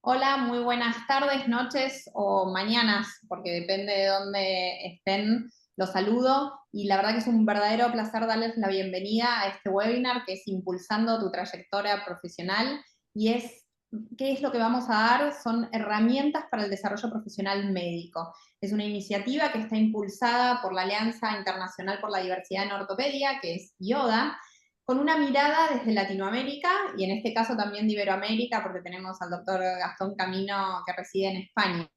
Hola, muy buenas tardes, noches o mañanas, porque depende de dónde estén, los saludo y la verdad que es un verdadero placer darles la bienvenida a este webinar que es Impulsando tu trayectoria profesional y ¿qué es lo que vamos a dar? Son herramientas para el desarrollo profesional médico. Es una iniciativa que está impulsada por la Alianza Internacional por la Diversidad en Ortopedia, que es IODA, con una mirada desde Latinoamérica y en este caso también de Iberoamérica, porque tenemos al doctor Gastón Camino que reside en España.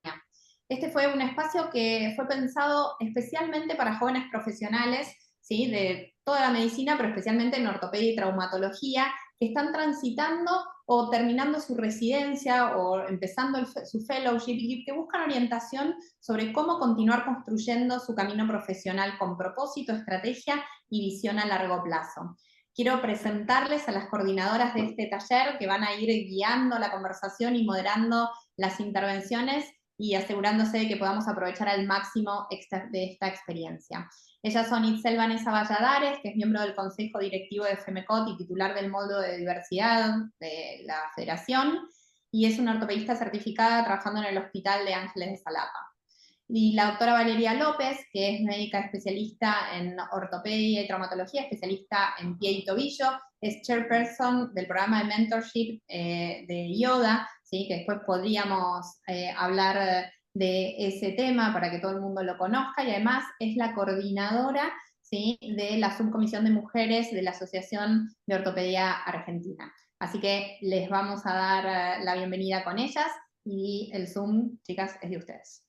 Este fue un espacio que fue pensado especialmente para jóvenes profesionales, ¿sí? De toda la medicina, pero especialmente en ortopedia y traumatología, que están transitando o terminando su residencia o empezando su fellowship y que buscan orientación sobre cómo continuar construyendo su camino profesional con propósito, estrategia y visión a largo plazo. Quiero presentarles a las coordinadoras de este taller que van a ir guiando la conversación y moderando las intervenciones y asegurándose de que podamos aprovechar al máximo de esta experiencia. Ellas son Itzel Vanessa Valladares, que es miembro del Consejo Directivo de FEMECOT y titular del módulo de diversidad de la Federación, y es una ortopedista certificada trabajando en el Hospital de Ángeles de Xalapa. Y la doctora Valeria López, que es médica especialista en ortopedia y traumatología, especialista en pie y tobillo, es chairperson del programa de mentorship de IODA, ¿sí? Que después podríamos hablar de ese tema para que todo el mundo lo conozca, y además es la coordinadora, ¿sí? De la subcomisión de mujeres de la Asociación de Ortopedia Argentina. Así que les vamos a dar la bienvenida con ellas y el Zoom, chicas, es de ustedes.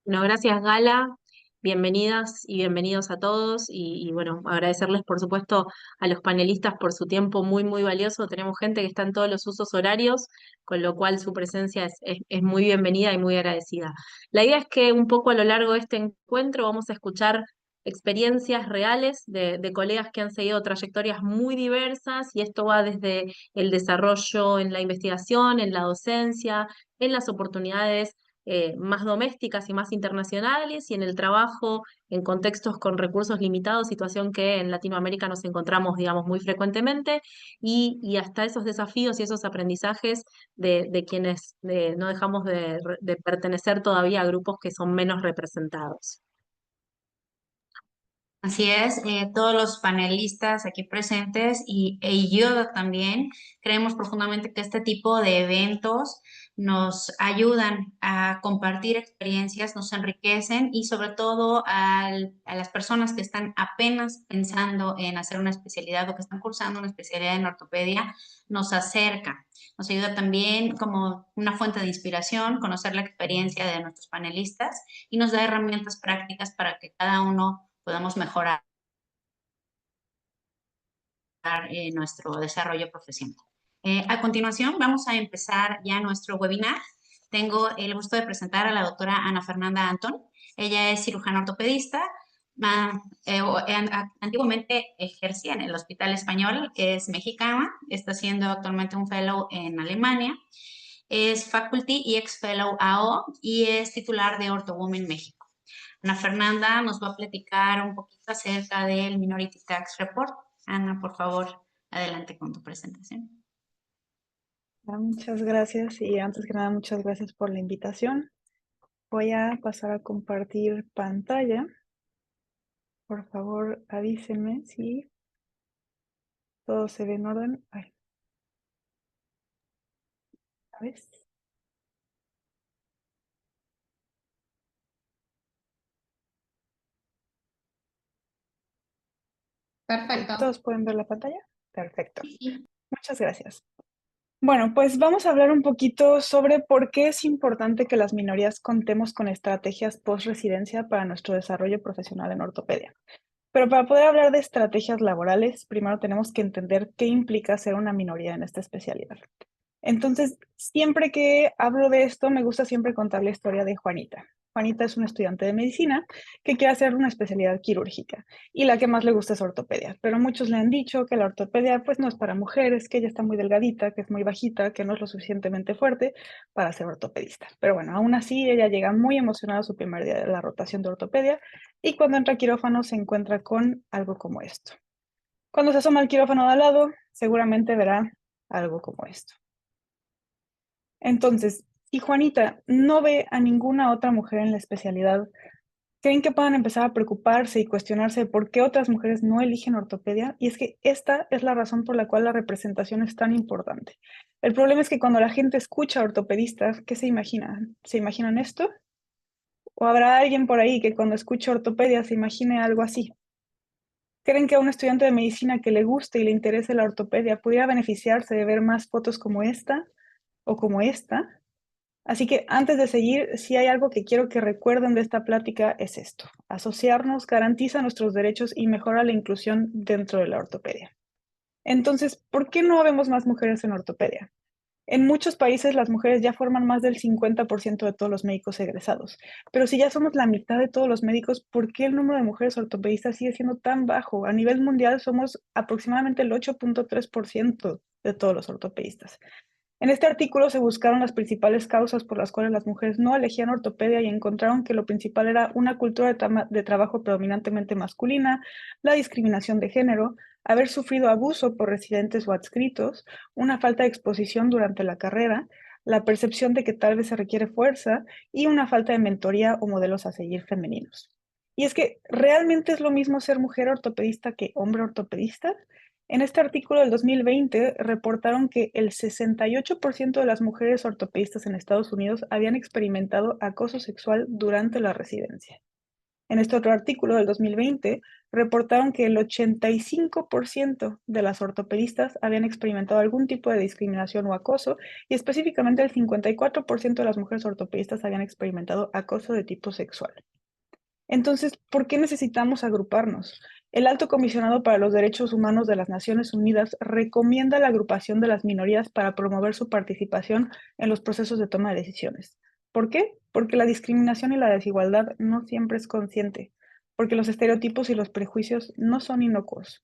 Bueno, gracias Gala, bienvenidas y bienvenidos a todos bueno, agradecerles por supuesto a los panelistas por su tiempo muy valioso. Tenemos gente que está en todos los usos horarios, con lo cual su presencia es muy bienvenida y muy agradecida. La idea es que un poco a lo largo de este encuentro vamos a escuchar experiencias reales de colegas que han seguido trayectorias muy diversas y esto va desde el desarrollo en la investigación, en la docencia, en las oportunidades más domésticas y más internacionales y en el trabajo en contextos con recursos limitados, situación que en Latinoamérica nos encontramos, digamos, muy frecuentemente, y hasta esos desafíos y esos aprendizajes de quienes no dejamos de pertenecer todavía a grupos que son menos representados. Así es, todos los panelistas aquí presentes y yo también creemos profundamente que este tipo de eventos nos ayudan a compartir experiencias, nos enriquecen y sobre todo a las personas que están apenas pensando en hacer una especialidad o que están cursando una especialidad en ortopedia, nos acerca. Nos ayuda también como una fuente de inspiración, conocer la experiencia de nuestros panelistas y nos da herramientas prácticas para que cada uno podamos mejorar nuestro desarrollo profesional. A continuación, vamos a empezar ya nuestro webinar. Tengo el gusto de presentar a la doctora Ana Fernanda Antón. Ella es cirujana ortopedista. Antiguamente ejercía en el Hospital Español, es mexicana, está haciendo actualmente un fellow en Alemania, es faculty y ex fellow AO y es titular de OrtoWomen México. Ana Fernanda nos va a platicar un poquito acerca del Minority Tax Report. Ana, por favor, adelante con tu presentación. Muchas gracias y antes que nada muchas gracias por la invitación. Voy a pasar a compartir pantalla. Por favor, avísenme si todo se ve en orden. Ay, a ver. Perfecto. ¿Todos pueden ver la pantalla? Perfecto. Muchas gracias. Bueno, pues vamos a hablar un poquito sobre por qué es importante que las minorías contemos con estrategias post-residencia para nuestro desarrollo profesional en ortopedia. Pero para poder hablar de estrategias laborales, primero tenemos que entender qué implica ser una minoría en esta especialidad. Entonces, siempre que hablo de esto, me gusta siempre contar la historia de Juanita. Juanita es una estudiante de medicina que quiere hacer una especialidad quirúrgica y la que más le gusta es ortopedia, pero muchos le han dicho que la ortopedia pues no es para mujeres, que ella está muy delgadita, que es muy bajita, que no es lo suficientemente fuerte para ser ortopedista. Pero bueno, aún así ella llega muy emocionada a su primer día de la rotación de ortopedia y cuando entra al quirófano se encuentra con algo como esto. Cuando se asoma al quirófano de al lado, seguramente verá algo como esto. Entonces, si Juanita no ve a ninguna otra mujer en la especialidad, ¿creen que puedan empezar a preocuparse y cuestionarse de por qué otras mujeres no eligen ortopedia? Y es que esta es la razón por la cual la representación es tan importante. El problema es que cuando la gente escucha ortopedistas, ¿qué se imaginan? ¿Se imaginan esto? ¿O habrá alguien por ahí que cuando escuche ortopedia se imagine algo así? ¿Creen que a un estudiante de medicina que le guste y le interese la ortopedia pudiera beneficiarse de ver más fotos como esta o como esta? Así que antes de seguir, si hay algo que quiero que recuerden de esta plática es esto. Asociarnos garantiza nuestros derechos y mejora la inclusión dentro de la ortopedia. Entonces, ¿por qué no vemos más mujeres en ortopedia? En muchos países las mujeres ya forman más del 50% de todos los médicos egresados. Pero si ya somos la mitad de todos los médicos, ¿por qué el número de mujeres ortopedistas sigue siendo tan bajo? A nivel mundial somos aproximadamente el 8.3% de todos los ortopedistas. En este artículo se buscaron las principales causas por las cuales las mujeres no elegían ortopedia y encontraron que lo principal era una cultura de trabajo predominantemente masculina, la discriminación de género, haber sufrido abuso por residentes o adscritos, una falta de exposición durante la carrera, la percepción de que tal vez se requiere fuerza y una falta de mentoría o modelos a seguir femeninos. Y es que, ¿realmente es lo mismo ser mujer ortopedista que hombre ortopedista? En este artículo del 2020 reportaron que el 68% de las mujeres ortopedistas en Estados Unidos habían experimentado acoso sexual durante la residencia. En este otro artículo del 2020 reportaron que el 85% de las ortopedistas habían experimentado algún tipo de discriminación o acoso y específicamente el 54% de las mujeres ortopedistas habían experimentado acoso de tipo sexual. Entonces, ¿por qué necesitamos agruparnos? El Alto Comisionado para los Derechos Humanos de las Naciones Unidas recomienda la agrupación de las minorías para promover su participación en los procesos de toma de decisiones. ¿Por qué? Porque la discriminación y la desigualdad no siempre es consciente, porque los estereotipos y los prejuicios no son inocuos.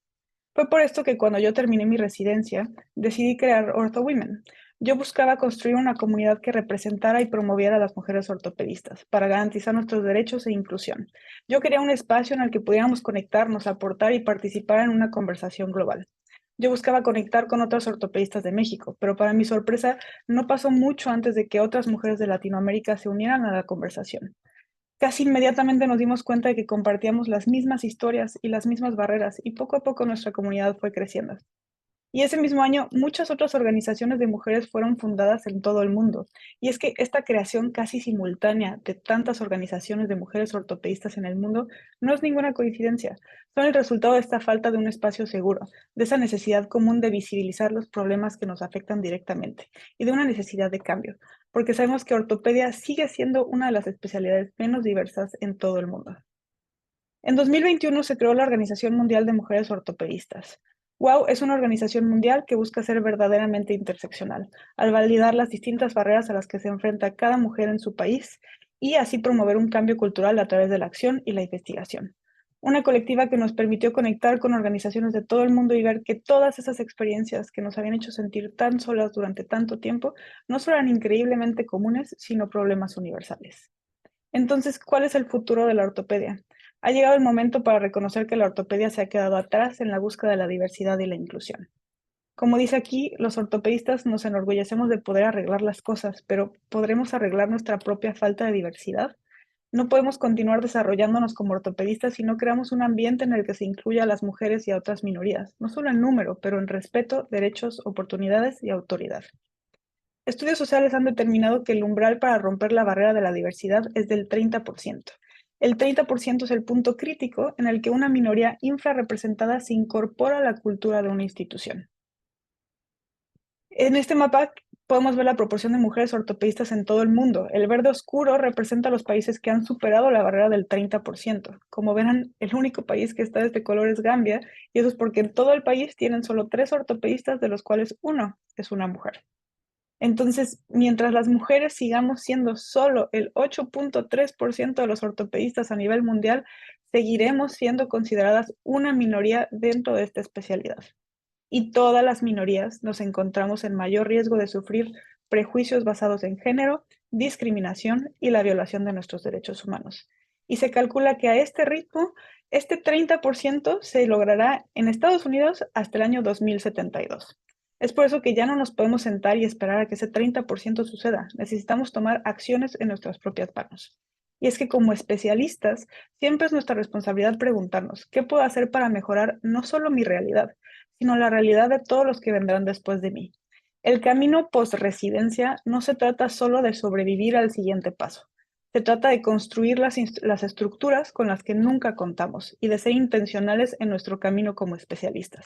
Fue por esto que cuando yo terminé mi residencia, decidí crear OrthoWomen. Yo buscaba construir una comunidad que representara y promoviera a las mujeres ortopedistas para garantizar nuestros derechos e inclusión. Yo quería un espacio en el que pudiéramos conectarnos, aportar y participar en una conversación global. Yo buscaba conectar con otras ortopedistas de México, pero para mi sorpresa no pasó mucho antes de que otras mujeres de Latinoamérica se unieran a la conversación. Casi inmediatamente nos dimos cuenta de que compartíamos las mismas historias y las mismas barreras, y poco a poco nuestra comunidad fue creciendo. Y ese mismo año, muchas otras organizaciones de mujeres fueron fundadas en todo el mundo. Y es que esta creación casi simultánea de tantas organizaciones de mujeres ortopedistas en el mundo no es ninguna coincidencia. Son el resultado de esta falta de un espacio seguro, de esa necesidad común de visibilizar los problemas que nos afectan directamente y de una necesidad de cambio, porque sabemos que ortopedia sigue siendo una de las especialidades menos diversas en todo el mundo. En 2021 se creó la Organización Mundial de Mujeres Ortopedistas. WOW es una organización mundial que busca ser verdaderamente interseccional, al validar las distintas barreras a las que se enfrenta cada mujer en su país y así promover un cambio cultural a través de la acción y la investigación. Una colectiva que nos permitió conectar con organizaciones de todo el mundo y ver que todas esas experiencias que nos habían hecho sentir tan solas durante tanto tiempo no solo eran increíblemente comunes, sino problemas universales. Entonces, ¿cuál es el futuro de la ortopedia? Ha llegado el momento para reconocer que la ortopedia se ha quedado atrás en la búsqueda de la diversidad y la inclusión. Como dice aquí, los ortopedistas nos enorgullecemos de poder arreglar las cosas, pero ¿podremos arreglar nuestra propia falta de diversidad? No podemos continuar desarrollándonos como ortopedistas si no creamos un ambiente en el que se incluya a las mujeres y a otras minorías, no solo en número, pero en respeto, derechos, oportunidades y autoridad. Estudios sociales han determinado que el umbral para romper la barrera de la diversidad es del 30%. El 30% es el punto crítico en el que una minoría infrarrepresentada se incorpora a la cultura de una institución. En este mapa podemos ver la proporción de mujeres ortopedistas en todo el mundo. El verde oscuro representa los países que han superado la barrera del 30%. Como verán, el único país que está de este color es Gambia, y eso es porque en todo el país tienen solo 3 ortopedistas, de los cuales uno es una mujer. Entonces, mientras las mujeres sigamos siendo solo el 8.3% de los ortopedistas a nivel mundial, seguiremos siendo consideradas una minoría dentro de esta especialidad. Y todas las minorías nos encontramos en mayor riesgo de sufrir prejuicios basados en género, discriminación y la violación de nuestros derechos humanos. Y se calcula que a este ritmo, este 30% se logrará en Estados Unidos hasta el año 2072. Es por eso que ya no nos podemos sentar y esperar a que ese 30% suceda. Necesitamos tomar acciones en nuestras propias manos. Y es que como especialistas, siempre es nuestra responsabilidad preguntarnos, ¿qué puedo hacer para mejorar no solo mi realidad, sino la realidad de todos los que vendrán después de mí? El camino post-residencia no se trata solo de sobrevivir al siguiente paso. Se trata de construir las estructuras con las que nunca contamos y de ser intencionales en nuestro camino como especialistas.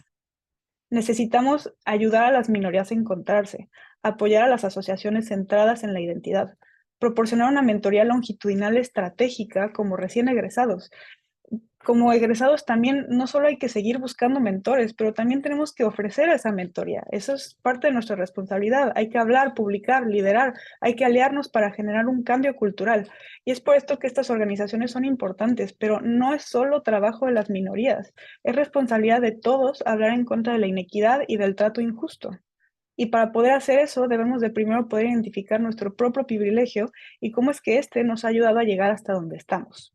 Necesitamos ayudar a las minorías a encontrarse, apoyar a las asociaciones centradas en la identidad, proporcionar una mentoría longitudinal estratégica como recién egresados. Como egresados también no solo hay que seguir buscando mentores, pero también tenemos que ofrecer esa mentoría. Eso es parte de nuestra responsabilidad. Hay que hablar, publicar, liderar, hay que aliarnos para generar un cambio cultural. Y es por esto que estas organizaciones son importantes, pero no es solo trabajo de las minorías. Es responsabilidad de todos hablar en contra de la inequidad y del trato injusto. Y para poder hacer eso, debemos de primero poder identificar nuestro propio privilegio y cómo es que este nos ha ayudado a llegar hasta donde estamos.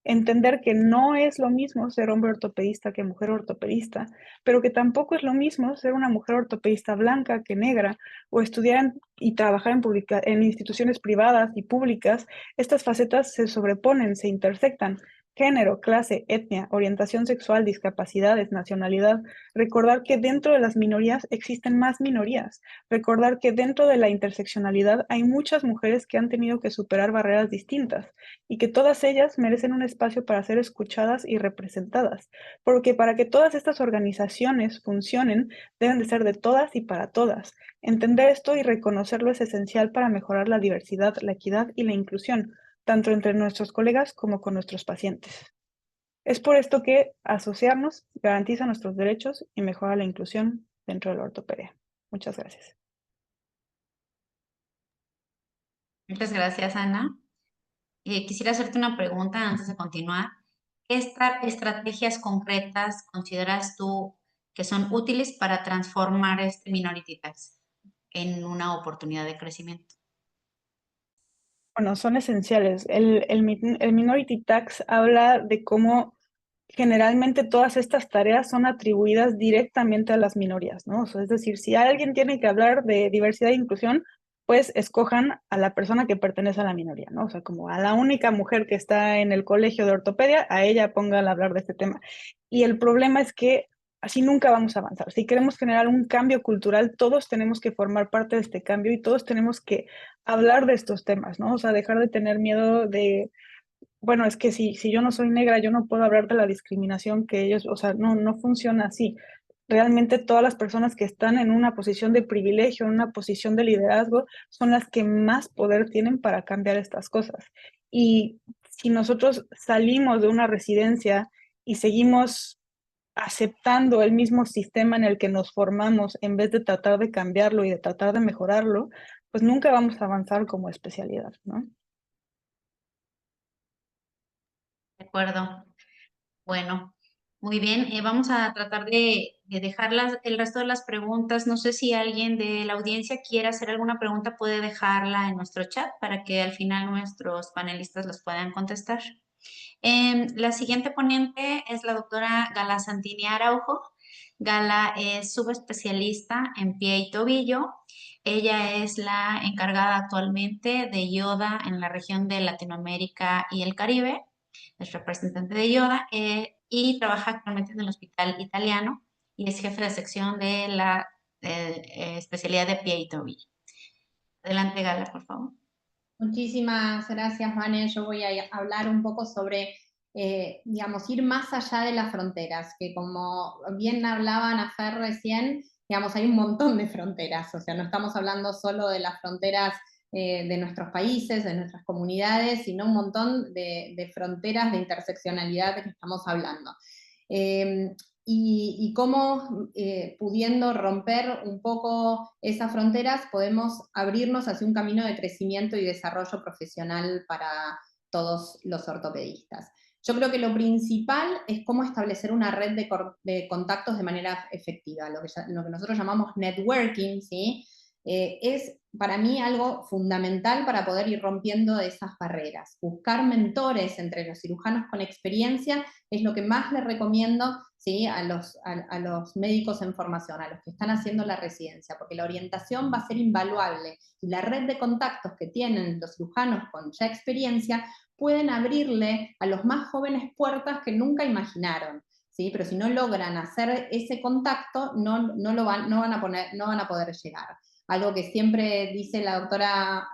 Entender que no es lo mismo ser hombre ortopedista que mujer ortopedista, pero que tampoco es lo mismo ser una mujer ortopedista blanca que negra, o estudiar y trabajar en instituciones privadas y públicas. Estas facetas se sobreponen, se intersectan. Género, clase, etnia, orientación sexual, discapacidades, nacionalidad. Recordar que dentro de las minorías existen más minorías. Recordar que dentro de la interseccionalidad hay muchas mujeres que han tenido que superar barreras distintas y que todas ellas merecen un espacio para ser escuchadas y representadas, porque para que todas estas organizaciones funcionen, deben de ser de todas y para todas. Entender esto y reconocerlo es esencial para mejorar la diversidad, la equidad y la inclusión, tanto entre nuestros colegas como con nuestros pacientes. Es por esto que asociarnos garantiza nuestros derechos y mejora la inclusión dentro de la ortopedia. Muchas gracias. Muchas gracias, Ana. Quisiera hacerte una pregunta antes de continuar. ¿Qué estrategias concretas consideras tú que son útiles para transformar este Minority Tax en una oportunidad de crecimiento? Bueno, son esenciales. El Minority Tax habla de cómo generalmente todas estas tareas son atribuidas directamente a las minorías, ¿no? O sea, es decir, si alguien tiene que hablar de diversidad e inclusión, pues escojan a la persona que pertenece a la minoría, ¿no? O sea, como a la única mujer que está en el colegio de ortopedia, a ella pongan a hablar de este tema. Y el problema es que así nunca vamos a avanzar. Si queremos generar un cambio cultural, todos tenemos que formar parte de este cambio y todos tenemos que hablar de estos temas, ¿no? O sea, dejar de tener miedo de, bueno, es que si yo no soy negra, yo no puedo hablar de la discriminación que ellos, o sea, no funciona así. Realmente todas las personas que están en una posición de privilegio, en una posición de liderazgo, son las que más poder tienen para cambiar estas cosas. Y si nosotros salimos de una residencia y seguimos aceptando el mismo sistema en el que nos formamos en vez de tratar de cambiarlo y de tratar de mejorarlo, pues nunca vamos a avanzar como especialidad, ¿no? De acuerdo. Bueno, muy bien. Vamos a tratar de dejar el resto de las preguntas. No sé si alguien de la audiencia quiere hacer alguna pregunta, puede dejarla en nuestro chat para que al final nuestros panelistas los puedan contestar. La siguiente ponente es la doctora Gala Santini Araujo. Gala es subespecialista en pie y tobillo. Ella es la encargada actualmente de Yoda en la región de Latinoamérica y el Caribe. Es representante de Yoda y trabaja actualmente en el Hospital Italiano y es jefe de sección de la especialidad de pie y tobillo. Adelante, Gala, por favor. Muchísimas gracias, Vane. Yo voy a hablar un poco sobre, digamos, ir más allá de las fronteras, que como bien hablaban Afer recién, digamos, hay un montón de fronteras, o sea, no estamos hablando solo de las fronteras de nuestros países, de nuestras comunidades, sino un montón de fronteras de interseccionalidad que estamos hablando. Y cómo pudiendo romper un poco esas fronteras podemos abrirnos hacia un camino de crecimiento y desarrollo profesional para todos los ortopedistas. Yo creo que lo principal es cómo establecer una red de contactos de manera efectiva, lo que nosotros llamamos networking, ¿sí? Es para mí algo fundamental para poder ir rompiendo esas barreras. Buscar mentores entre los cirujanos con experiencia es lo que más les recomiendo ¿sí? a los médicos en formación, a los que están haciendo la residencia, porque la orientación va a ser invaluable, y la red de contactos que tienen los cirujanos con ya experiencia pueden abrirle a los más jóvenes puertas que nunca imaginaron, ¿sí? Pero si no logran hacer ese contacto, no van a poder llegar. Algo que siempre dice la doctora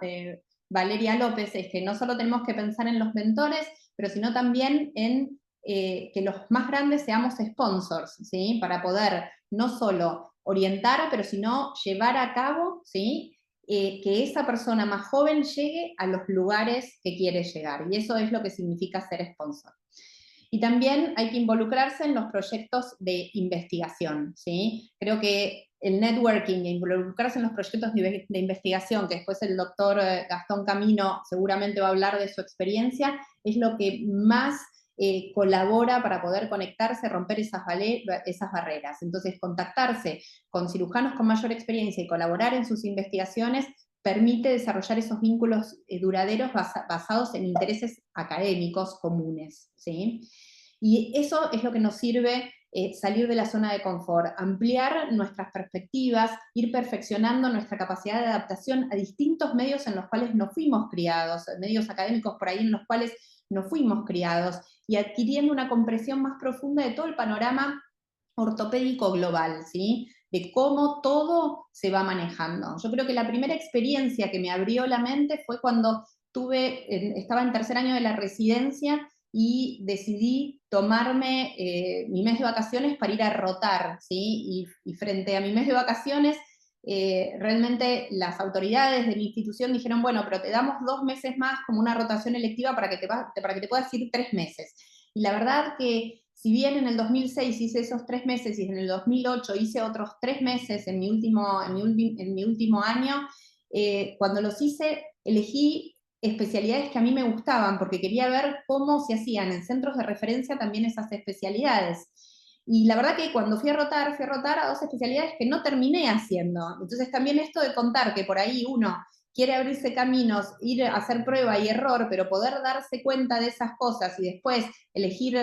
Valeria López es que no solo tenemos que pensar en los mentores, pero sino también en que los más grandes seamos sponsors, ¿sí? Para poder no solo orientar, pero sino llevar a cabo, ¿sí? Que esa persona más joven llegue a los lugares que quiere llegar. Y eso es lo que significa ser sponsor. Y también hay que involucrarse en los proyectos de investigación, ¿sí? Creo que el networking e involucrarse en los proyectos de investigación, que después el doctor Gastón Camino seguramente va a hablar de su experiencia, es lo que más colabora para poder conectarse, romper esas barreras. Entonces, contactarse con cirujanos con mayor experiencia y colaborar en sus investigaciones permite desarrollar esos vínculos duraderos basados en intereses académicos comunes, ¿sí? Y eso es lo que nos sirve salir de la zona de confort, ampliar nuestras perspectivas, ir perfeccionando nuestra capacidad de adaptación a distintos medios en los cuales nos fuimos criados, medios académicos por ahí en los cuales nos fuimos criados, y adquiriendo una comprensión más profunda de todo el panorama ortopédico global, ¿sí? De cómo todo se va manejando. Yo creo que la primera experiencia que me abrió la mente fue cuando estaba en tercer año de la residencia y decidí tomarme mi mes de vacaciones para ir a rotar, ¿sí? Y frente a mi mes de vacaciones, realmente las autoridades de mi institución dijeron, bueno, pero te damos 2 meses más como una rotación electiva para que te puedas ir 3 meses. Y la verdad que si bien en el 2006 hice esos 3 meses y en el 2008 hice otros 3 meses en mi último año, cuando los hice elegí especialidades que a mí me gustaban, porque quería ver cómo se hacían en centros de referencia también esas especialidades. Y la verdad que cuando fui a rotar a 2 especialidades que no terminé haciendo. Entonces también esto de contar que por ahí uno quiere abrirse caminos, ir a hacer prueba y error, pero poder darse cuenta de esas cosas y después elegir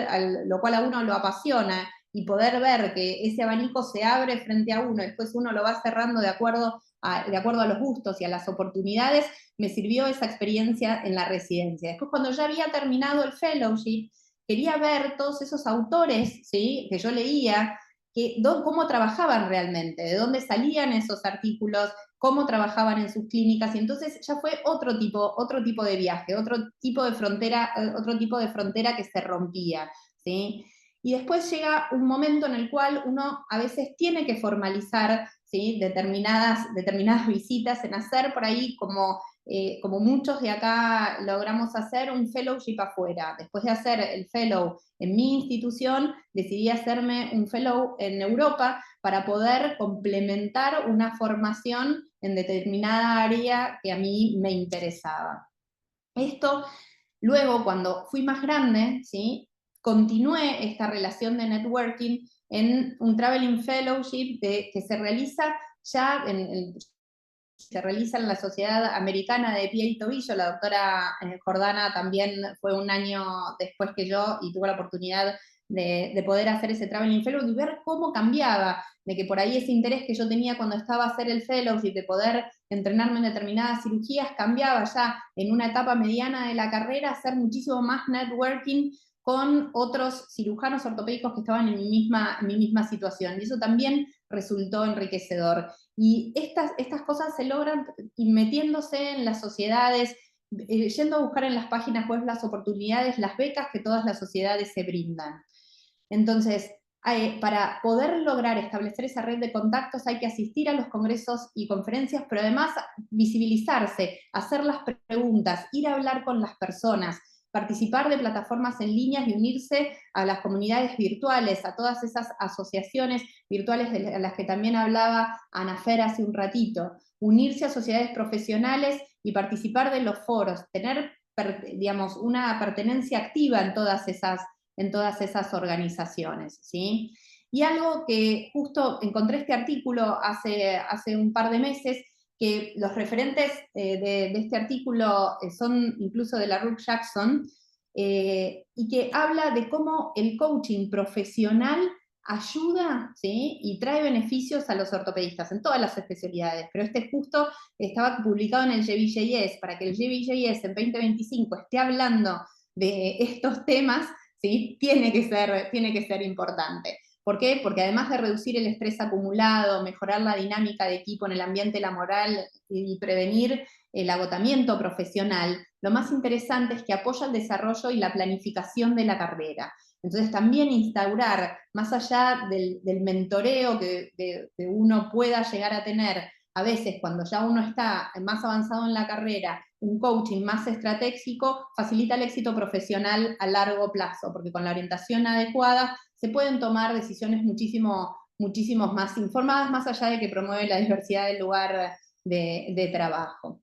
lo cual a uno lo apasiona, y poder ver que ese abanico se abre frente a uno, y después uno lo va cerrando de acuerdo a los gustos y a las oportunidades, me sirvió esa experiencia en la residencia. Después, cuando ya había terminado el fellowship, quería ver todos esos autores, ¿sí? Que yo leía, cómo trabajaban realmente, de dónde salían esos artículos, cómo trabajaban en sus clínicas, y entonces ya fue otro tipo de viaje, otro tipo de frontera que se rompía, ¿sí? Y después llega un momento en el cual uno a veces tiene que formalizar, ¿sí? determinadas visitas, en hacer por ahí como muchos de acá logramos hacer, un fellowship afuera. Después de hacer el fellow en mi institución, decidí hacerme un fellow en Europa para poder complementar una formación en determinada área que a mí me interesaba. Esto, luego, cuando fui más grande, ¿sí? Continué esta relación de networking en un Traveling Fellowship que se realiza ya se realiza en la Sociedad Americana de Pie y Tobillo. La doctora Jordana también fue un año después que yo y tuvo la oportunidad de poder hacer ese Traveling Fellow y ver cómo cambiaba, de que por ahí ese interés que yo tenía cuando estaba a hacer el fellowship, de poder entrenarme en determinadas cirugías, cambiaba ya en una etapa mediana de la carrera, hacer muchísimo más networking con otros cirujanos ortopédicos que estaban en mi misma situación. Y eso también resultó enriquecedor. Y estas cosas se logran metiéndose en las sociedades, yendo a buscar en las páginas web las oportunidades, las becas que todas las sociedades se brindan. Entonces, para poder lograr establecer esa red de contactos hay que asistir a los congresos y conferencias, pero además visibilizarse, hacer las preguntas, ir a hablar con las personas, participar de plataformas en línea y unirse a las comunidades virtuales, a todas esas asociaciones virtuales de las que también hablaba Ana Fer hace un ratito, unirse a sociedades profesionales y participar de los foros, tener, digamos, una pertenencia activa en todas esas organizaciones, ¿sí? Y algo que justo encontré este artículo hace un par de meses, que los referentes de este artículo son incluso de la Ruth Jackson, y que habla de cómo el coaching profesional ayuda, ¿sí? Y trae beneficios a los ortopedistas en todas las especialidades, pero este justo estaba publicado en el JBJS, para que el JBJS en 2025 esté hablando de estos temas, ¿sí? Tiene que ser importante. ¿Por qué? Porque además de reducir el estrés acumulado, mejorar la dinámica de equipo en el ambiente laboral y prevenir el agotamiento profesional, lo más interesante es que apoya el desarrollo y la planificación de la carrera. Entonces también instaurar, más allá del mentoreo que uno pueda llegar a tener, a veces cuando ya uno está más avanzado en la carrera, un coaching más estratégico facilita el éxito profesional a largo plazo, porque con la orientación adecuada se pueden tomar decisiones muchísimo más informadas, más allá de que promueve la diversidad del lugar de trabajo.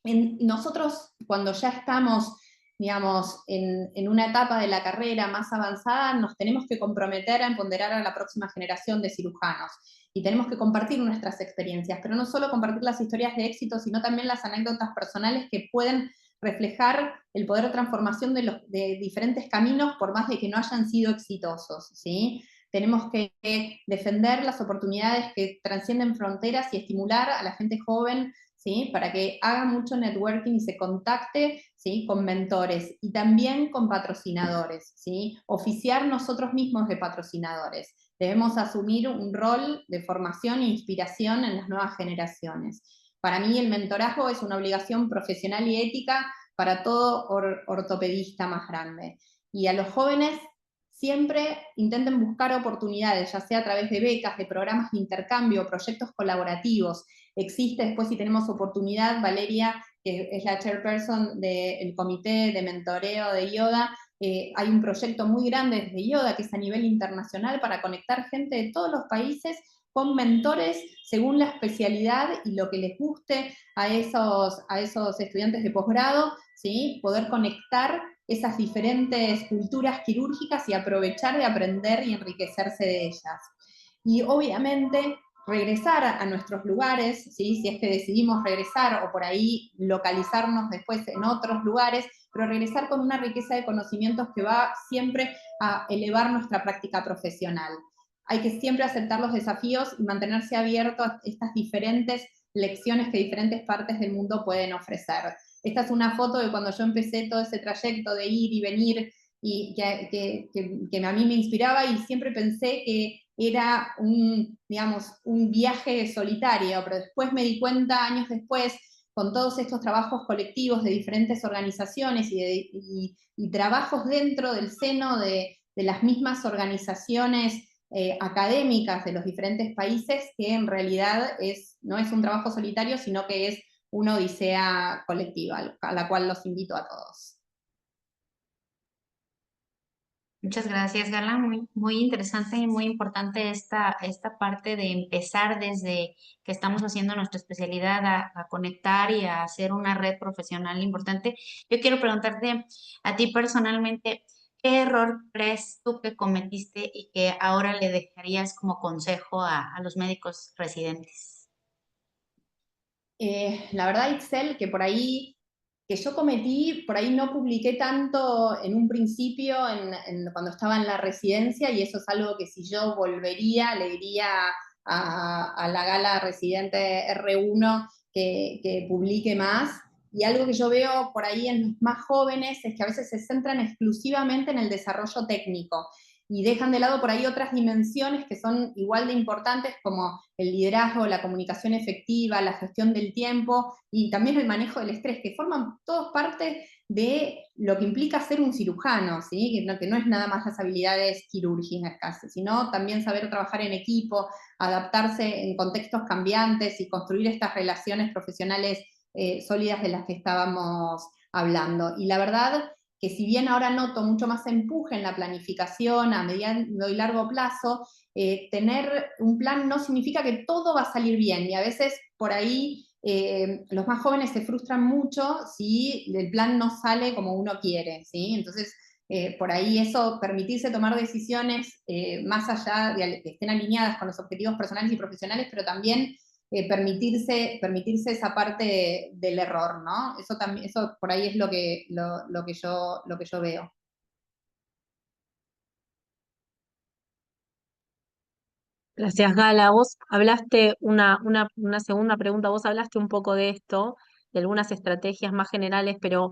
Nosotros, cuando ya estamos, digamos, en una etapa de la carrera más avanzada, nos tenemos que comprometer a empoderar a la próxima generación de cirujanos. Y tenemos que compartir nuestras experiencias, pero no solo compartir las historias de éxito, sino también las anécdotas personales que pueden reflejar el poder de transformación de diferentes caminos, por más de que no hayan sido exitosos, ¿sí? Tenemos que defender las oportunidades que trascienden fronteras y estimular a la gente joven, ¿sí? Para que haga mucho networking y se contacte, ¿sí? Con mentores y también con patrocinadores, ¿sí? Oficiar nosotros mismos de patrocinadores. Debemos asumir un rol de formación e inspiración en las nuevas generaciones. Para mí el mentorazgo es una obligación profesional y ética para todo ortopedista más grande. Y a los jóvenes siempre intenten buscar oportunidades, ya sea a través de becas, de programas de intercambio, proyectos colaborativos. Existe después, si tenemos oportunidad, Valeria, que es la chairperson del comité de mentoreo de IODA, hay un proyecto muy grande desde IODA que es a nivel internacional para conectar gente de todos los países con mentores según la especialidad y lo que les guste a esos estudiantes de posgrado, ¿sí? Poder conectar esas diferentes culturas quirúrgicas y aprovechar de aprender y enriquecerse de ellas. Y obviamente regresar a nuestros lugares, ¿sí? Si es que decidimos regresar o por ahí localizarnos después en otros lugares, pero regresar con una riqueza de conocimientos que va siempre a elevar nuestra práctica profesional. Hay que siempre aceptar los desafíos y mantenerse abierto a estas diferentes lecciones que diferentes partes del mundo pueden ofrecer. Esta es una foto de cuando yo empecé todo ese trayecto de ir y venir y que a mí me inspiraba y siempre pensé que era digamos, un viaje solitario, pero después me di cuenta, años después, con todos estos trabajos colectivos de diferentes organizaciones y trabajos dentro del seno de las mismas organizaciones académicas de los diferentes países, que en realidad no es un trabajo solitario, sino que es una odisea colectiva, a la cual los invito a todos. Muchas gracias, Gala. Muy interesante y muy importante esta parte de empezar desde que estamos haciendo nuestra especialidad a conectar y a hacer una red profesional importante. Yo quiero preguntarte a ti personalmente, ¿qué error crees tú que cometiste y que ahora le dejarías como consejo a los médicos residentes? La verdad, Itzel, que por ahí que yo cometí, por ahí no publiqué tanto en un principio cuando estaba en la residencia, y eso es algo que si yo volvería le diría a la Gala residente R1 que publique más. Y algo que yo veo por ahí en los más jóvenes es que a veces se centran exclusivamente en el desarrollo técnico y dejan de lado por ahí otras dimensiones que son igual de importantes, como el liderazgo, la comunicación efectiva, la gestión del tiempo y también el manejo del estrés, que forman todos parte de lo que implica ser un cirujano, ¿sí? Que no es nada más las habilidades quirúrgicas casi, sino también saber trabajar en equipo, adaptarse en contextos cambiantes y construir estas relaciones profesionales sólidas de las que estábamos hablando. Y la verdad que si bien ahora noto mucho más empuje en la planificación a mediano y largo plazo, tener un plan no significa que todo va a salir bien, y a veces por ahí los más jóvenes se frustran mucho si el plan no sale como uno quiere, ¿sí? Entonces, por ahí eso, permitirse tomar decisiones más allá de que estén alineadas con los objetivos personales y profesionales, pero también permitirse esa parte del error, ¿no? Eso por ahí es lo que yo veo. Gracias, Gala. Vos hablaste una segunda pregunta, vos hablaste un poco de esto, de algunas estrategias más generales, pero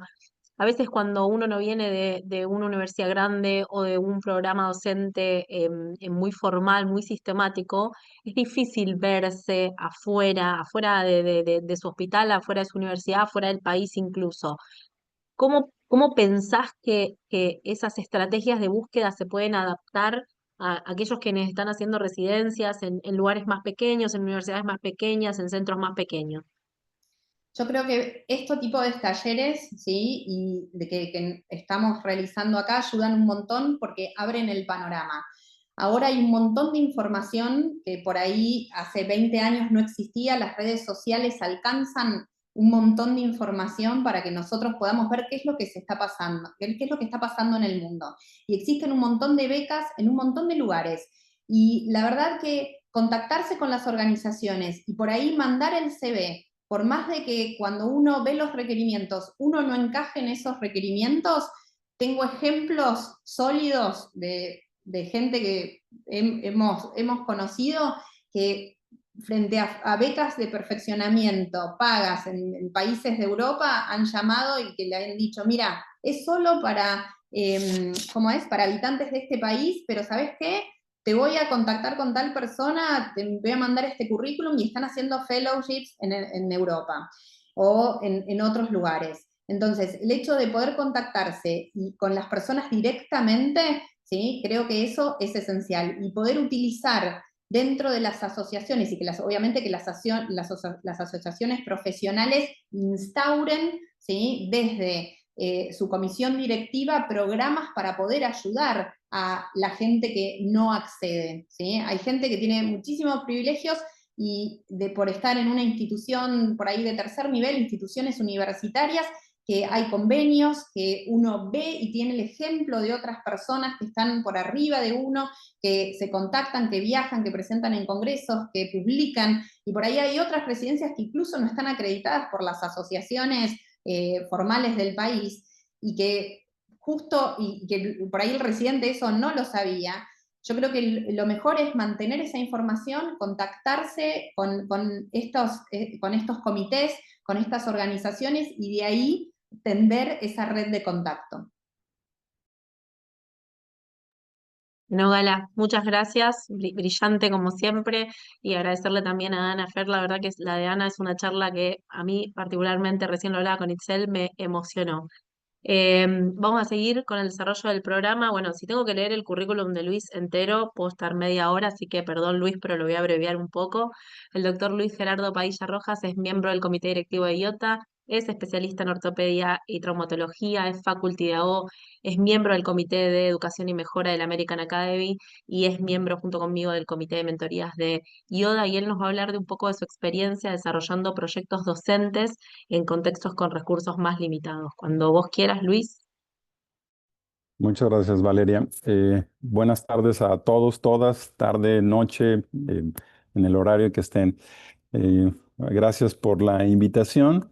a veces cuando uno no viene de una universidad grande o de un programa docente muy formal, muy sistemático, es difícil verse afuera de su hospital, afuera de su universidad, afuera del país incluso. ¿Cómo pensás que esas estrategias de búsqueda se pueden adaptar a aquellos quienes están haciendo residencias en lugares más pequeños, en universidades más pequeñas, en centros más pequeños? Yo creo que este tipo de talleres, ¿sí? Y que estamos realizando acá ayudan un montón porque abren el panorama. Ahora hay un montón de información que por ahí hace 20 años no existía, las redes sociales alcanzan un montón de información para que nosotros podamos ver qué es lo que se está pasando, qué es lo que está pasando en el mundo. Y existen un montón de becas en un montón de lugares. Y la verdad que contactarse con las organizaciones y por ahí mandar el CV, por más de que cuando uno ve los requerimientos, uno no encaje en esos requerimientos, tengo ejemplos sólidos de gente que hemos conocido que frente a becas de perfeccionamiento pagas en países de Europa han llamado y que le han dicho, mira, es solo para, ¿cómo es? Para habitantes de este país, pero ¿sabes qué? Te voy a contactar con tal persona, te voy a mandar este currículum y están haciendo fellowships en Europa o en otros lugares. Entonces, el hecho de poder contactarse y con las personas directamente, ¿sí? Creo que eso es esencial. Y poder utilizar dentro de las asociaciones y que obviamente que las asociaciones profesionales instauren, ¿sí? Desde su comisión directiva programas para poder ayudar a la gente que no accede, ¿sí? Hay gente que tiene muchísimos privilegios y por estar en una institución por ahí de tercer nivel, instituciones universitarias, que hay convenios, que uno ve y tiene el ejemplo de otras personas que están por arriba de uno, que se contactan, que viajan, que presentan en congresos, que publican, y por ahí hay otras residencias que incluso no están acreditadas por las asociaciones formales del país, y que justo, y que por ahí el residente eso no lo sabía. Yo creo que lo mejor es mantener esa información, contactarse con estos comités, con estas organizaciones, y de ahí tender esa red de contacto. No, Gala, muchas gracias, brillante como siempre, y agradecerle también a Ana Fer, la verdad que la de Ana es una charla que a mí particularmente, recién lo hablaba con Itzel, me emocionó. Vamos a seguir con el desarrollo del programa. Bueno, si tengo que leer el currículum de Luis entero, puedo estar media hora, así que perdón Luis, pero lo voy a abreviar un poco. El doctor Luis Gerardo Padilla Rojas es miembro del comité directivo de IOTA, es especialista en ortopedia y traumatología, es faculty de AO, es miembro del comité de educación y mejora del American Academy y es miembro junto conmigo del comité de mentorías de IODA, y él nos va a hablar de un poco de su experiencia desarrollando proyectos docentes en contextos con recursos más limitados. Cuando vos quieras, Luis. Muchas gracias, Valeria. Buenas tardes a todos, todas, tarde, noche, en el horario que estén. Gracias por la invitación.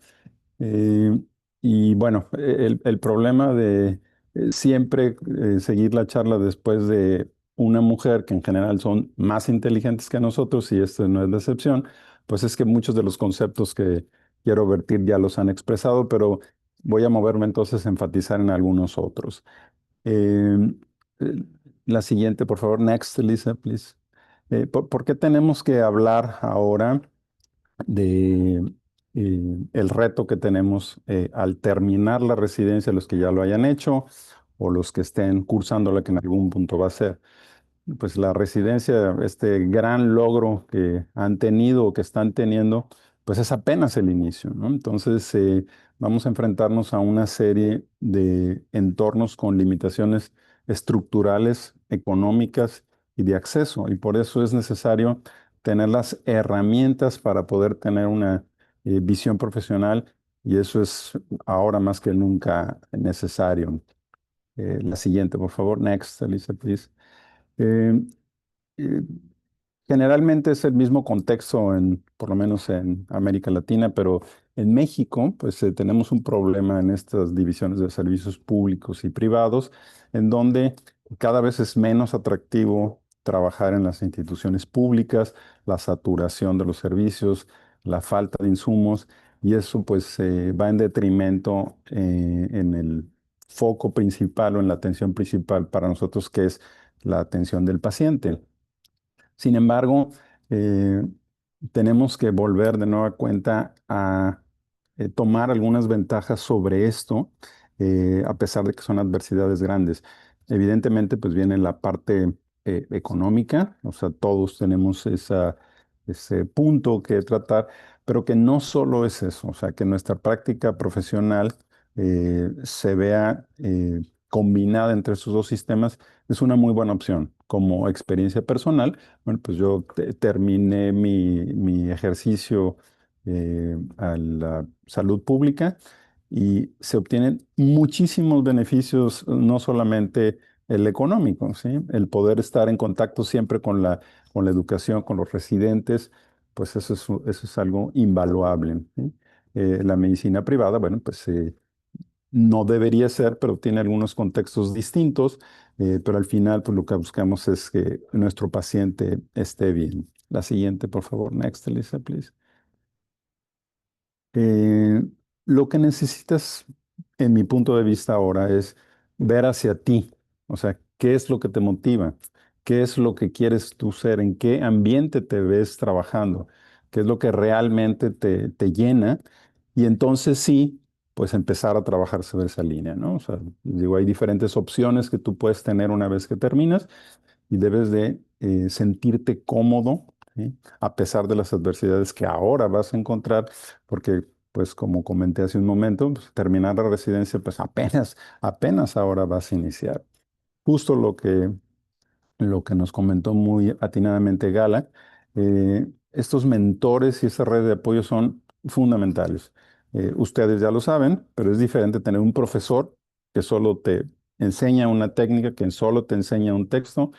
Eh, y bueno, el problema de siempre seguir la charla después de una mujer, que en general son más inteligentes que nosotros, y esto no es la excepción, pues es que muchos de los conceptos que quiero vertir ya los han expresado, pero voy a moverme entonces a enfatizar en algunos otros. Eh, eh, la siguiente, por favor. Next, Lisa, please. ¿Por qué tenemos que hablar ahora de el reto que tenemos al terminar la residencia, los que ya lo hayan hecho o los que estén cursándola, que en algún punto va a ser? Pues la residencia, este gran logro que han tenido o que están teniendo, pues es apenas el inicio, ¿no? Entonces, vamos a enfrentarnos a una serie de entornos con limitaciones estructurales, económicas y de acceso. Y por eso es necesario tener las herramientas para poder tener una visión profesional, y eso es ahora más que nunca necesario. La siguiente, por favor. Next, Elisa, please. Eh, eh, Generalmente es el mismo contexto por lo menos en América Latina, pero en México, pues tenemos un problema en estas divisiones de servicios públicos y privados, en donde cada vez es menos atractivo trabajar en las instituciones públicas, la saturación de los servicios, la falta de insumos, y eso pues va en detrimento en el foco principal o en la atención principal para nosotros, que es la atención del paciente. Sin embargo, eh, tenemos que volver de nueva cuenta a tomar algunas ventajas sobre esto, a pesar de que son adversidades grandes. Evidentemente, pues viene la parte económica, o sea, todos tenemos ese punto que tratar, pero que no solo es eso, o sea, que nuestra práctica profesional se vea combinada entre esos dos sistemas es una muy buena opción. Como experiencia personal, bueno, pues yo terminé mi ejercicio a la salud pública y se obtienen muchísimos beneficios, no solamente el económico, ¿sí? El poder estar en contacto siempre con la educación, con los residentes, pues eso es algo invaluable, ¿sí? La medicina privada, bueno, pues no debería ser, pero tiene algunos contextos distintos, pero al final pues lo que buscamos es que nuestro paciente esté bien. La siguiente, por favor. Next, Elisa, please. Eh, lo que necesitas, en mi punto de vista ahora, es ver hacia ti. O sea, ¿qué es lo que te motiva? ¿Qué es lo que quieres tú ser? ¿En qué ambiente te ves trabajando? ¿Qué es lo que realmente te llena? Y entonces sí, pues empezar a trabajar sobre esa línea, ¿no? O sea, digo, hay diferentes opciones que tú puedes tener una vez que terminas y debes de sentirte cómodo, ¿sí? A pesar de las adversidades que ahora vas a encontrar, porque, pues, como comenté hace un momento, pues, terminar la residencia, pues apenas ahora vas a iniciar. Justo lo que nos comentó muy atinadamente Gala, estos mentores y esta red de apoyo son fundamentales. Ustedes ya lo saben, pero es diferente tener un profesor que solo te enseña una técnica, que solo te enseña un texto,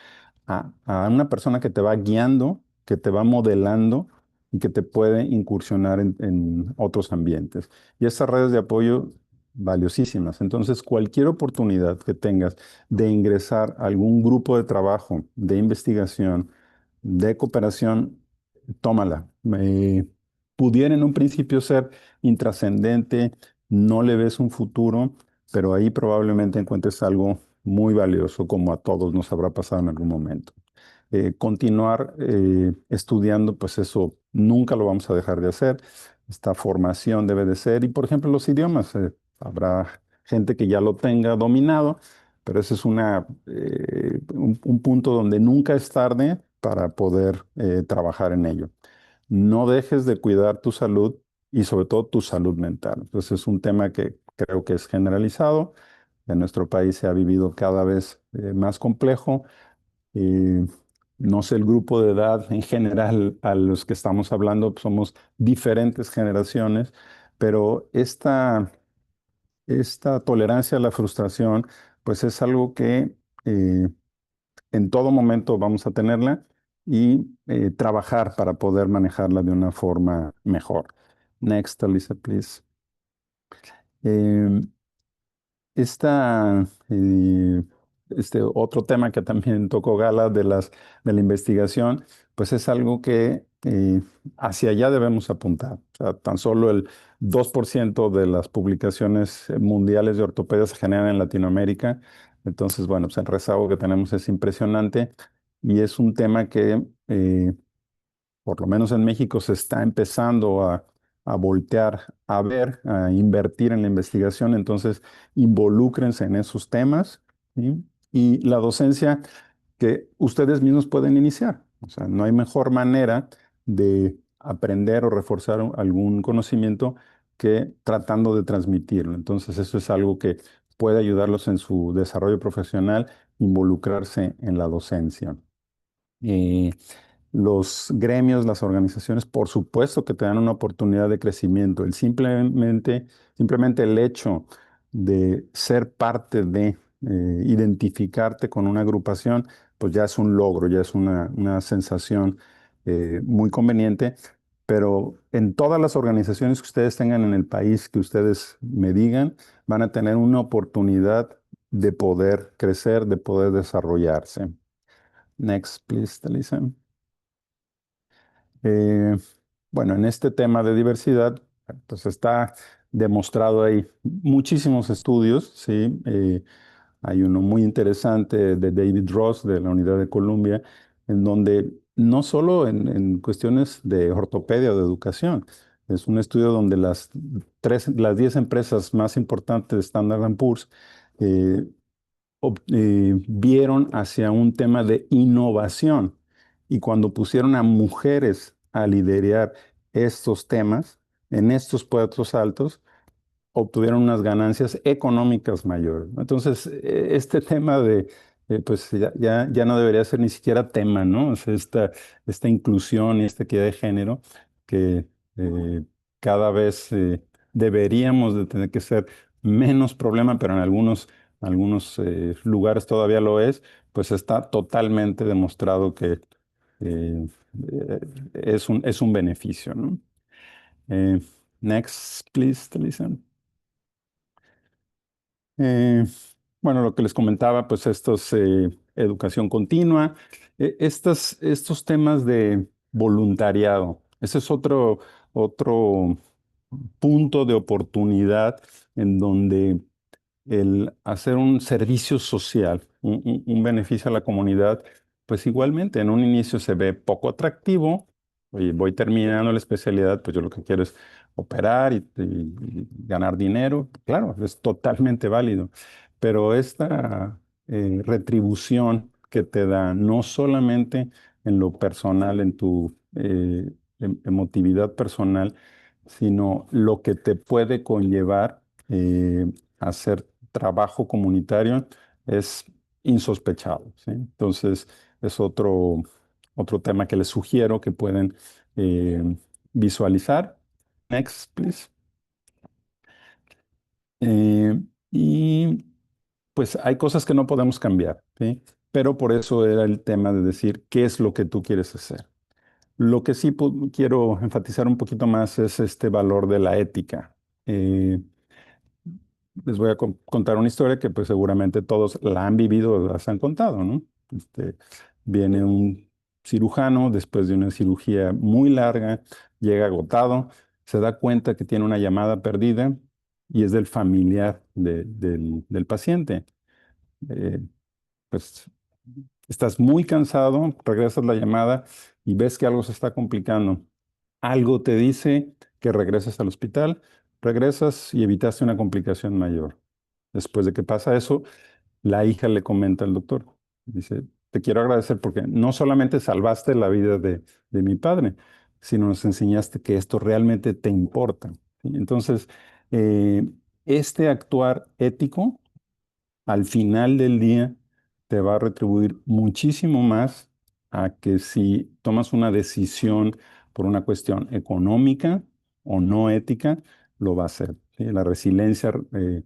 a una persona que te va guiando, que te va modelando y que te puede incursionar en otros ambientes. Y estas redes de apoyo valiosísimas. Entonces, cualquier oportunidad que tengas de ingresar a algún grupo de trabajo, de investigación, de cooperación, tómala. Pudiera en un principio ser intrascendente, no le ves un futuro, pero ahí probablemente encuentres algo muy valioso, como a todos nos habrá pasado en algún momento. Continuar estudiando, pues eso nunca lo vamos a dejar de hacer. Esta formación debe de ser, y por ejemplo los idiomas, habrá gente que ya lo tenga dominado, pero ese es un punto donde nunca es tarde para poder trabajar en ello. No dejes de cuidar tu salud y sobre todo tu salud mental. Entonces es un tema que creo que es generalizado. En nuestro país se ha vivido cada vez más complejo. Y no sé, el grupo de edad en general a los que estamos hablando, pues, somos diferentes generaciones, pero esta tolerancia a la frustración, pues es algo que en todo momento vamos a tenerla y trabajar para poder manejarla de una forma mejor. Next, Alisa, please. Em, Esta, este otro tema que también tocó Gala de la investigación, pues es algo que hacia allá debemos apuntar. O sea, tan solo el 2% de las publicaciones mundiales de ortopedia se generan en Latinoamérica. Entonces, bueno, pues el rezago que tenemos es impresionante y es un tema que por lo menos en México, se está empezando a voltear, a ver, a invertir en la investigación. Entonces, involúcrense en esos temas, ¿sí? Y la docencia que ustedes mismos pueden iniciar. O sea, no hay mejor manera de aprender o reforzar algún conocimiento que tratando de transmitirlo. Entonces, eso es algo que puede ayudarlos en su desarrollo profesional, involucrarse en la docencia. Eh, los gremios, las organizaciones, por supuesto que te dan una oportunidad de crecimiento. Simplemente el hecho de ser parte de, identificarte con una agrupación, pues ya es un logro, ya es una sensación muy conveniente. Pero en todas las organizaciones que ustedes tengan en el país, que ustedes me digan, van a tener una oportunidad de poder crecer, de poder desarrollarse. Next, please, Talisa. Bueno, en este tema de diversidad, pues está demostrado, hay muchísimos estudios, ¿sí? Hay uno muy interesante de David Ross de la Universidad de Columbia, en donde no solo en cuestiones de ortopedia o de educación, es un estudio donde las 10 empresas más importantes de Standard Poor's eh, vieron hacia un tema de innovación. Y cuando pusieron a mujeres a liderar estos temas en estos puestos altos, obtuvieron unas ganancias económicas mayores, ¿no? Entonces, este tema de, pues ya no debería ser ni siquiera tema, ¿no? O sea, esta inclusión y esta equidad de género que cada vez deberíamos de tener que ser menos problema, pero en algunos lugares todavía lo es, pues está totalmente demostrado que eh, es un beneficio, ¿no? Eh, next, please, Talisa. Eh, bueno, lo que les comentaba, pues estos, educación continua, estos temas de voluntariado, ese es otro punto de oportunidad en donde el hacer un servicio social, un beneficio a la comunidad, pues igualmente en un inicio se ve poco atractivo. Oye, voy terminando la especialidad, pues yo lo que quiero es operar y ganar dinero. Claro, es totalmente válido, pero esta retribución que te da, no solamente en lo personal, en tu emotividad personal, sino lo que te puede conllevar hacer trabajo comunitario es insospechado, ¿sí? Entonces, es otro tema que les sugiero que pueden eh, visualizar. Next, please. Eh, y pues hay cosas que no podemos cambiar, ¿sí? Pero por eso era el tema de decir qué es lo que tú quieres hacer. Lo que sí quiero enfatizar un poquito más es este valor de la ética. Eh, Les voy a contar una historia que pues seguramente todos la han vivido, las han contado, ¿no? Viene un cirujano después de una cirugía muy larga, llega agotado, se da cuenta que tiene una llamada perdida y es del familiar del paciente. Eh, pues estás muy cansado, regresas la llamada y ves que algo se está complicando. Algo te dice que regreses al hospital, regresas y evitaste una complicación mayor. Después de que pasa eso, la hija le comenta al doctor, dice, te quiero agradecer porque no solamente salvaste la vida de mi padre, sino nos enseñaste que esto realmente te importa. ¿Sí? Entonces, este actuar ético al final del día te va a retribuir muchísimo más a que si tomas una decisión por una cuestión económica o no ética, lo va a hacer. ¿Sí? La resiliencia, eh,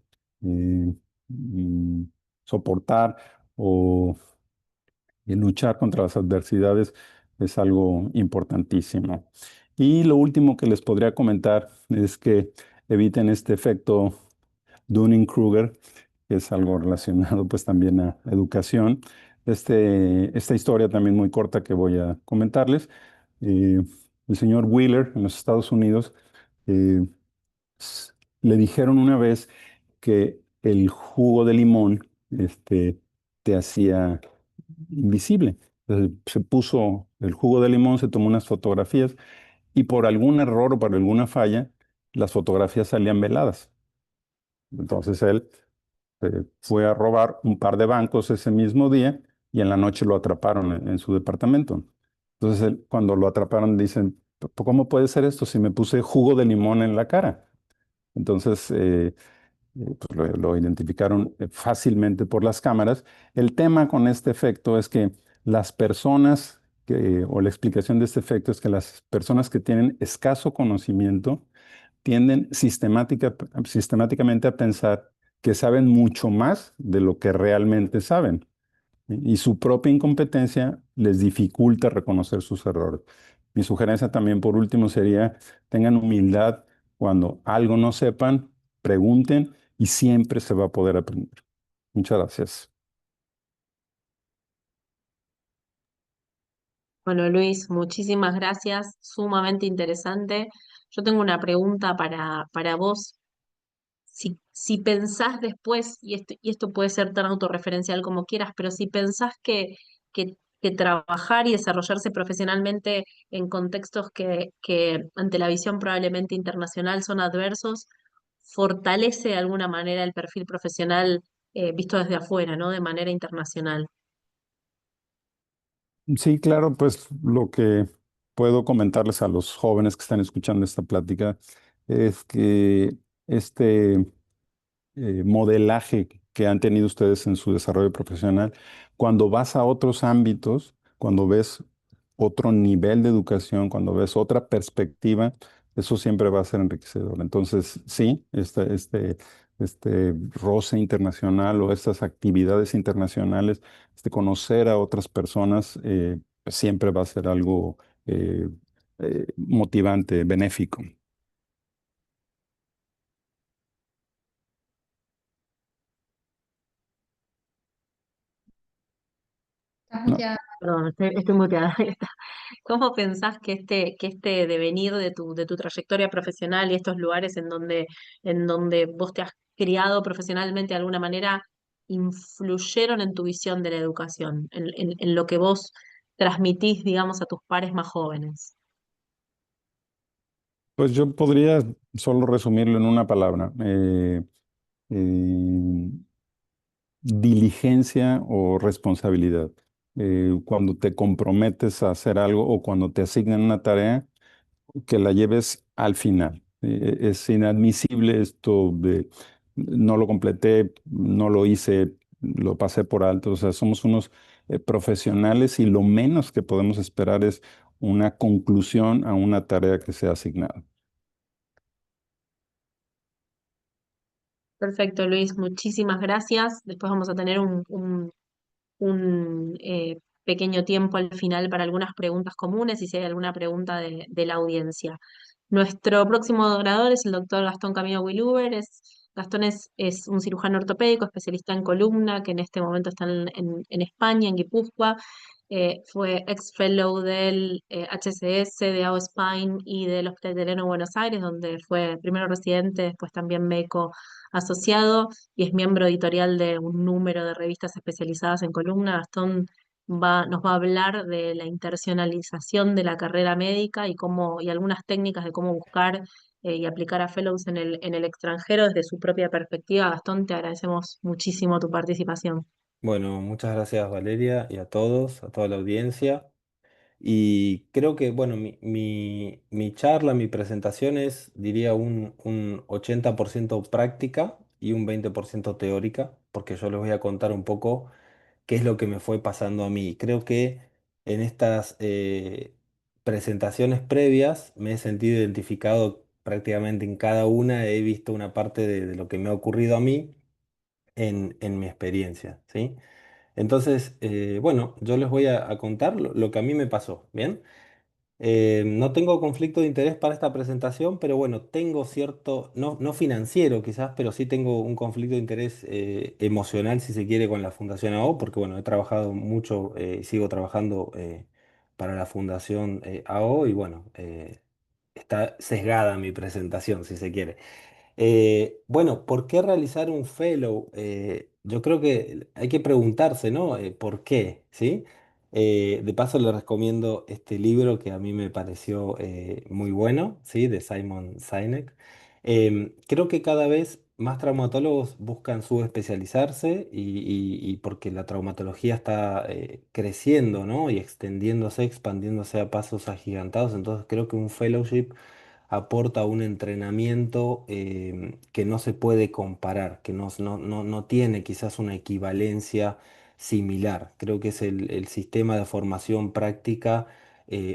mm, soportar o luchar contra las adversidades es algo importantísimo. Y lo último que les podría comentar es que eviten este efecto Dunning-Kruger, que es algo relacionado pues también a educación. Esta historia también muy corta que voy a comentarles. eh, el señor Wheeler en los Estados Unidos eh, le dijeron una vez que el jugo de limón te hacía invisible. Entonces, se puso el jugo de limón, se tomó unas fotografías y por algún error o por alguna falla, las fotografías salían veladas. Entonces él fue a robar un par de bancos ese mismo día y en la noche lo atraparon en su departamento. Entonces cuando lo atraparon dicen, ¿cómo puede ser esto si me puse jugo de limón en la cara? Entonces pues lo identificaron fácilmente por las cámaras. El tema con este efecto es que las personas o la explicación de este efecto es que las personas que tienen escaso conocimiento tienden sistemáticamente a pensar que saben mucho más de lo que realmente saben. Y su propia incompetencia les dificulta reconocer sus errores. Mi sugerencia también, por último, sería tengan humildad cuando algo no sepan, pregunten y siempre se va a poder aprender. Muchas gracias. Bueno, Luis, muchísimas gracias, sumamente interesante. Yo tengo una pregunta para vos. Si pensás después, y esto puede ser tan autorreferencial como quieras, pero si pensás que trabajar y desarrollarse profesionalmente en contextos que ante la visión probablemente internacional son adversos, fortalece de alguna manera el perfil profesional visto desde afuera, ¿no? De manera internacional. Sí, claro, pues lo que puedo comentarles a los jóvenes que están escuchando esta plática es que este modelaje que han tenido ustedes en su desarrollo profesional, cuando vas a otros ámbitos, cuando ves otro nivel de educación, cuando ves otra perspectiva, eso siempre va a ser enriquecedor. Entonces, sí, este roce internacional o estas actividades internacionales, conocer a otras personas, pues siempre va a ser algo eh, motivante, benéfico. Estás ¿No? muteada. Perdón, estoy muteada. Ahí está. ¿Cómo pensás que este devenir de tu trayectoria profesional y estos lugares en donde vos te has criado profesionalmente de alguna manera influyeron en tu visión de la educación, en lo que vos transmitís, digamos, a tus pares más jóvenes? Pues yo podría solo resumirlo en una palabra. Eh, Diligencia o responsabilidad. Cuando te comprometes a hacer algo o cuando te asignan una tarea, que la lleves al final. Es inadmisible esto de no lo completé, no lo hice, lo pasé por alto. O sea, somos unos profesionales y lo menos que podemos esperar es una conclusión a una tarea que sea asignada. Perfecto, Luis, muchísimas gracias. Después vamos a tener un pequeño tiempo al final para algunas preguntas comunes y si hay alguna pregunta de la audiencia. Nuestro próximo orador es el doctor Gastón Camilo Wiluber. Gastón es un cirujano ortopédico, especialista en columna, que en este momento está en España, en Guipúzcoa. Fue ex fellow del HCS, de AO Spine y del Hospital de Buenos Aires, donde fue primero residente, después también médico asociado y es miembro editorial de un número de revistas especializadas en columna. Gastón nos va a hablar de la internacionalización de la carrera médica y y algunas técnicas de cómo buscar y aplicar a fellows en el extranjero desde su propia perspectiva. Gastón, te agradecemos muchísimo tu participación. Bueno, muchas gracias Valeria y a todos, a toda la audiencia. Y creo que, bueno, mi charla, mi presentación es, diría, un 80% práctica y un 20% teórica, porque yo les voy a contar un poco qué es lo que me fue pasando a mí. Creo que en estas presentaciones previas me he sentido identificado prácticamente en cada una, he visto una parte de lo que me ha ocurrido a mí en mi experiencia, ¿sí? Entonces, bueno, yo les voy a contar lo que a mí me pasó, ¿bien? No tengo conflicto de interés para esta presentación, pero bueno, tengo cierto, no financiero quizás, pero sí tengo un conflicto de interés emocional, si se quiere, con la Fundación AO, porque bueno, he trabajado mucho y sigo trabajando para la Fundación AO y bueno, está sesgada mi presentación, si se quiere. Bueno, ¿por qué realizar un fellow? Yo creo que hay que preguntarse, ¿no? ¿Por qué? ¿Sí? De paso les recomiendo este libro que a mí me pareció muy bueno, ¿sí? De Simon Sinek. Creo que cada vez más traumatólogos buscan subespecializarse y porque la traumatología está creciendo, ¿no? Y extendiéndose, expandiéndose a pasos agigantados. Entonces creo que un fellowship aporta un entrenamiento que no se puede comparar, que no tiene quizás una equivalencia similar. Creo que es el sistema de formación práctica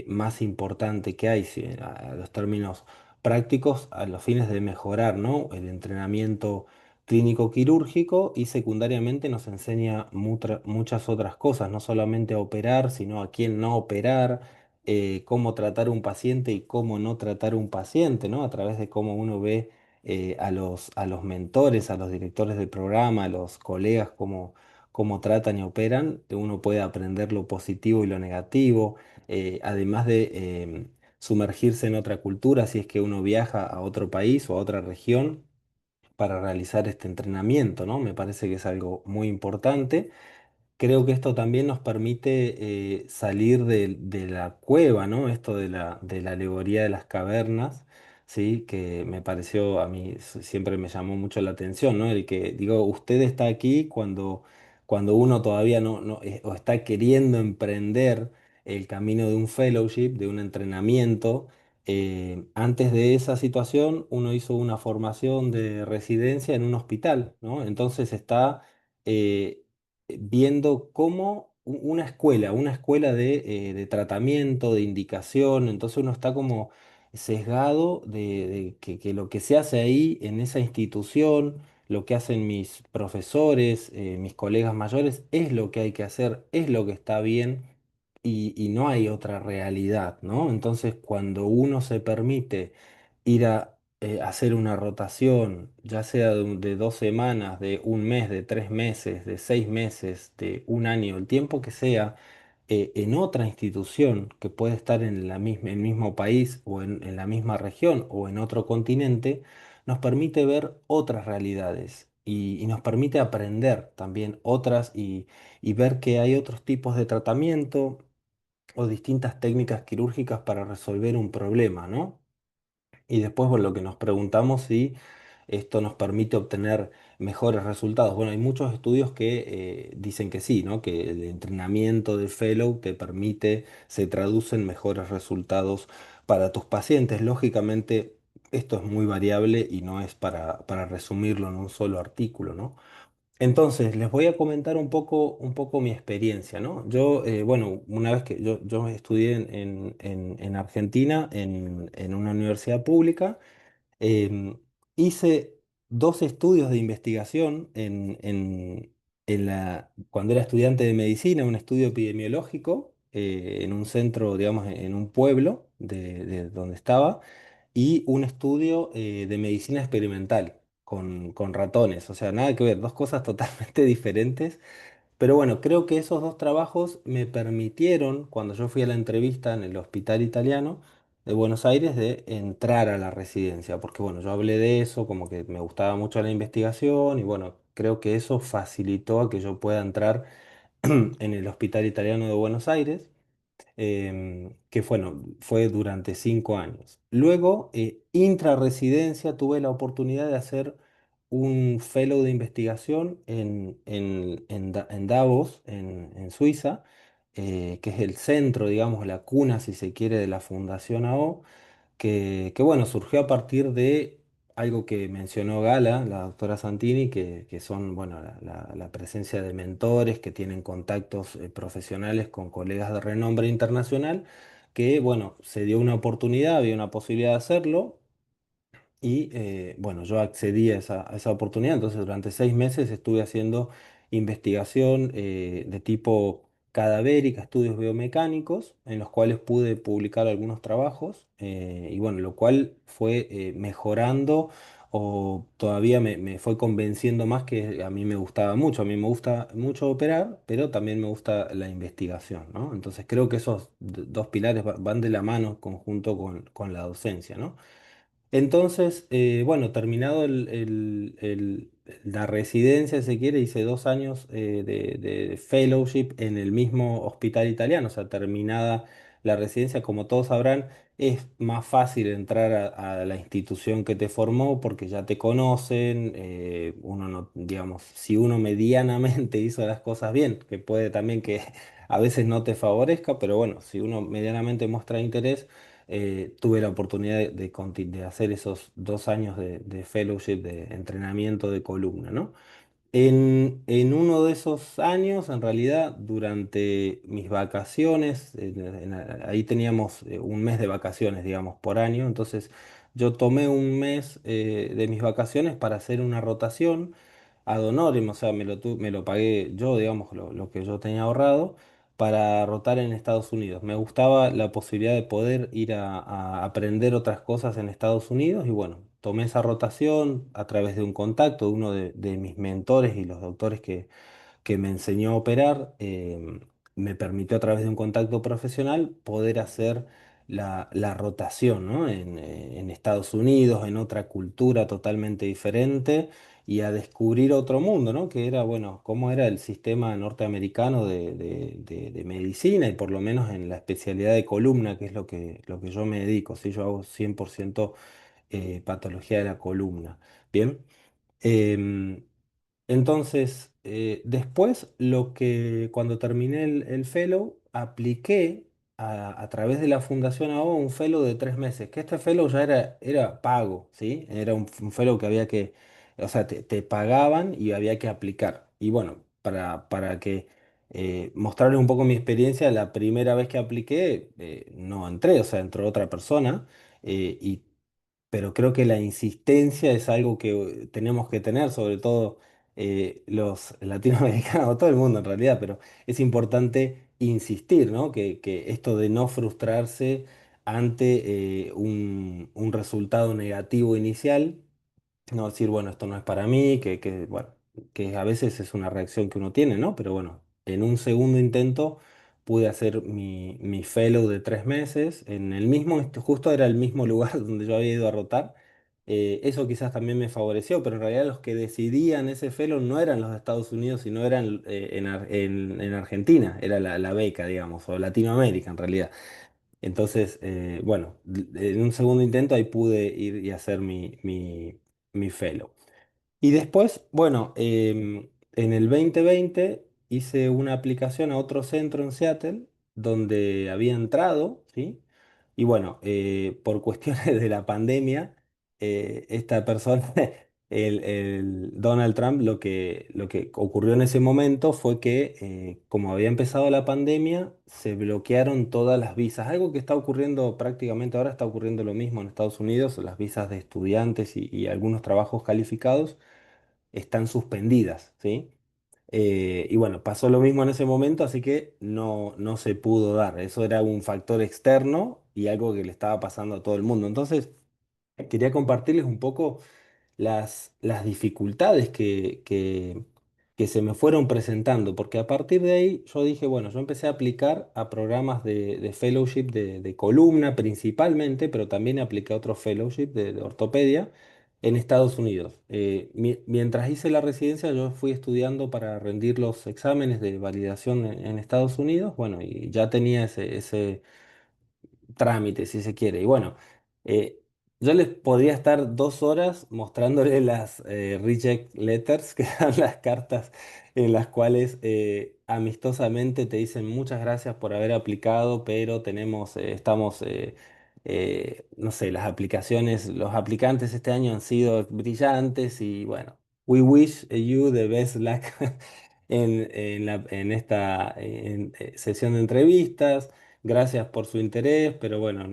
más importante que hay, si a los términos prácticos, a los fines de mejorar, ¿no? El entrenamiento clínico quirúrgico y secundariamente nos enseña muchas otras cosas, no solamente a operar, sino a quién no operar, cómo tratar un paciente y cómo no tratar un paciente, ¿no? A través de cómo uno ve a los mentores, a los directores del programa, a los colegas, cómo tratan y operan, uno puede aprender lo positivo y lo negativo. además de sumergirse en otra cultura, si es que uno viaja a otro país o a otra región para realizar este entrenamiento, ¿no? Me parece que es algo muy importante. Creo que esto también nos permite salir de la cueva, ¿no? Esto de la alegoría de las cavernas, ¿sí? Que me pareció, a mí siempre me llamó mucho la atención, ¿no? El que, digo, usted está aquí cuando uno todavía o está queriendo emprender el camino de un fellowship, de un entrenamiento. Antes de esa situación, uno hizo una formación de residencia en un hospital, ¿no? Entonces está... eh, viendo cómo una escuela de tratamiento, de indicación, entonces uno está como sesgado de que lo que se hace ahí en esa institución, lo que hacen mis profesores, mis colegas mayores, es lo que hay que hacer, es lo que está bien y no hay otra realidad, ¿no? Entonces cuando uno se permite ir a hacer una rotación, ya sea de 2 semanas, de un mes, de 3 meses, de 6 meses, de un año, el tiempo que sea, en otra institución que puede estar en en el mismo país o en la misma región o en otro continente, nos permite ver otras realidades y nos permite aprender también otras y ver que hay otros tipos de tratamiento o distintas técnicas quirúrgicas para resolver un problema, ¿no? Y después, bueno, lo que nos preguntamos si esto nos permite obtener mejores resultados. Bueno, hay muchos estudios que dicen que sí, ¿no? Que el entrenamiento de fellow te permite, se traduce en mejores resultados para tus pacientes. Lógicamente, esto es muy variable y no es para resumirlo en un solo artículo, ¿no? Entonces, les voy a comentar un poco mi experiencia, ¿no? Yo, bueno, una vez que yo estudié en Argentina, en una universidad pública, em, hice 2 estudios de investigación cuando era estudiante de medicina, un estudio epidemiológico en un centro, digamos, en un pueblo de donde estaba, y un estudio de medicina experimental con ratones. O sea, nada que ver, 2 cosas totalmente diferentes. Pero bueno, creo que esos 2 trabajos me permitieron, cuando yo fui a la entrevista en el hospital italiano de Buenos Aires, de entrar a la residencia, porque bueno, yo hablé de eso, como que me gustaba mucho la investigación y bueno, creo que eso facilitó a que yo pueda entrar en el hospital italiano de Buenos Aires que bueno, fue durante 5 años. Luego, intrarresidencia, tuve la oportunidad de hacer un fellow de investigación en Davos, en Suiza, que es el centro, digamos, la cuna, si se quiere, de la Fundación AO que, bueno, surgió a partir de algo que mencionó Gala, la doctora Santini, que son, bueno, la presencia de mentores que tienen contactos profesionales con colegas de renombre internacional, que, bueno, se dio una oportunidad, había una posibilidad de hacerlo, y bueno, yo accedí a esa oportunidad, entonces durante 6 meses estuve haciendo investigación de tipo cadavérica, estudios biomecánicos, en los cuales pude publicar algunos trabajos, y bueno, lo cual fue mejorando o todavía me fue convenciendo más que a mí me gustaba mucho, a mí me gusta mucho operar, pero también me gusta la investigación, ¿no? Entonces creo que esos 2 pilares van de la mano conjunto con la docencia, ¿no? Entonces, bueno, terminado la residencia, si se quiere, hice 2 años de fellowship en el mismo hospital italiano, o sea, terminada la residencia, como todos sabrán, es más fácil entrar a la institución que te formó porque ya te conocen, uno no, digamos, si uno medianamente hizo las cosas bien, que puede también que a veces no te favorezca, pero bueno, si uno medianamente muestra interés tuve la oportunidad de hacer esos 2 años de fellowship, de entrenamiento de columna, ¿no? En uno de esos años, en realidad, durante mis vacaciones, ahí teníamos un mes de vacaciones, digamos, por año, entonces yo tomé un mes de mis vacaciones para hacer una rotación ad honorem, o sea, me lo pagué yo, digamos, lo que yo tenía ahorrado para rotar en Estados Unidos. Me gustaba la posibilidad de poder ir a aprender otras cosas en Estados Unidos y bueno, tomé esa rotación a través de un contacto de uno de mis mentores y los doctores que me enseñó a operar. me permitió a través de un contacto profesional poder hacer la rotación, ¿no? En Estados Unidos, en otra cultura totalmente diferente y a descubrir otro mundo, ¿no? Que era, bueno, cómo era el sistema norteamericano de medicina y por lo menos en la especialidad de columna, que es lo que yo me dedico, ¿sí? Yo hago 100% patología de la columna. Bien. Em, entonces, después cuando terminé el fellow, apliqué a través de la Fundación AO un fellow de 3 meses, que este fellow ya era pago, ¿sí? Era un fellow que había que, o sea, te pagaban y había que aplicar. Y bueno, para que mostrarles un poco mi experiencia, la primera vez que apliqué, no entré, o sea, entró otra persona. Y pero creo que la insistencia es algo que tenemos que tener, sobre todo los latinoamericanos, o todo el mundo en realidad, pero es importante insistir, ¿no? Que esto de no frustrarse ante un resultado negativo inicial, no decir, bueno, esto no es para mí, bueno, que a veces es una reacción que uno tiene, ¿no? Pero bueno, en un segundo intento pude hacer mi fellow de 3 meses en el mismo, justo era el mismo lugar donde yo había ido a rotar. Eso quizás también me favoreció, pero en realidad los que decidían ese fellow no eran los de Estados Unidos, sino eran en Argentina, era la beca, digamos, o Latinoamérica en realidad. Entonces, bueno, en un segundo intento ahí pude ir y hacer mi fellow. Y después, bueno, en el 2020 hice una aplicación a otro centro en Seattle donde había entrado, ¿sí? Y bueno, por cuestiones de la pandemia, esta persona, el Donald Trump, lo que ocurrió en ese momento fue que, como había empezado la pandemia, se bloquearon todas las visas. Algo que está ocurriendo prácticamente ahora, está ocurriendo lo mismo en Estados Unidos, las visas de estudiantes y algunos trabajos calificados están suspendidas, ¿sí? Y bueno, pasó lo mismo en ese momento, así que no se pudo dar. Eso era un factor externo y algo que le estaba pasando a todo el mundo. Entonces, quería compartirles un poco las dificultades que se me fueron presentando, porque a partir de ahí yo dije, bueno, yo empecé a aplicar a programas de fellowship de columna principalmente, pero también apliqué a otros fellowship de ortopedia en Estados Unidos. Mientras hice la residencia, yo fui estudiando para rendir los exámenes de validación en Estados Unidos, bueno, y ya tenía ese trámite, si se quiere. Y bueno, eh, yo les podría estar 2 horas mostrándoles las reject letters, que son las cartas en las cuales amistosamente te dicen muchas gracias por haber aplicado, pero no sé, las aplicaciones, los aplicantes este año han sido brillantes y bueno, we wish you the best luck en esta sesión de entrevistas. Gracias por su interés, pero bueno,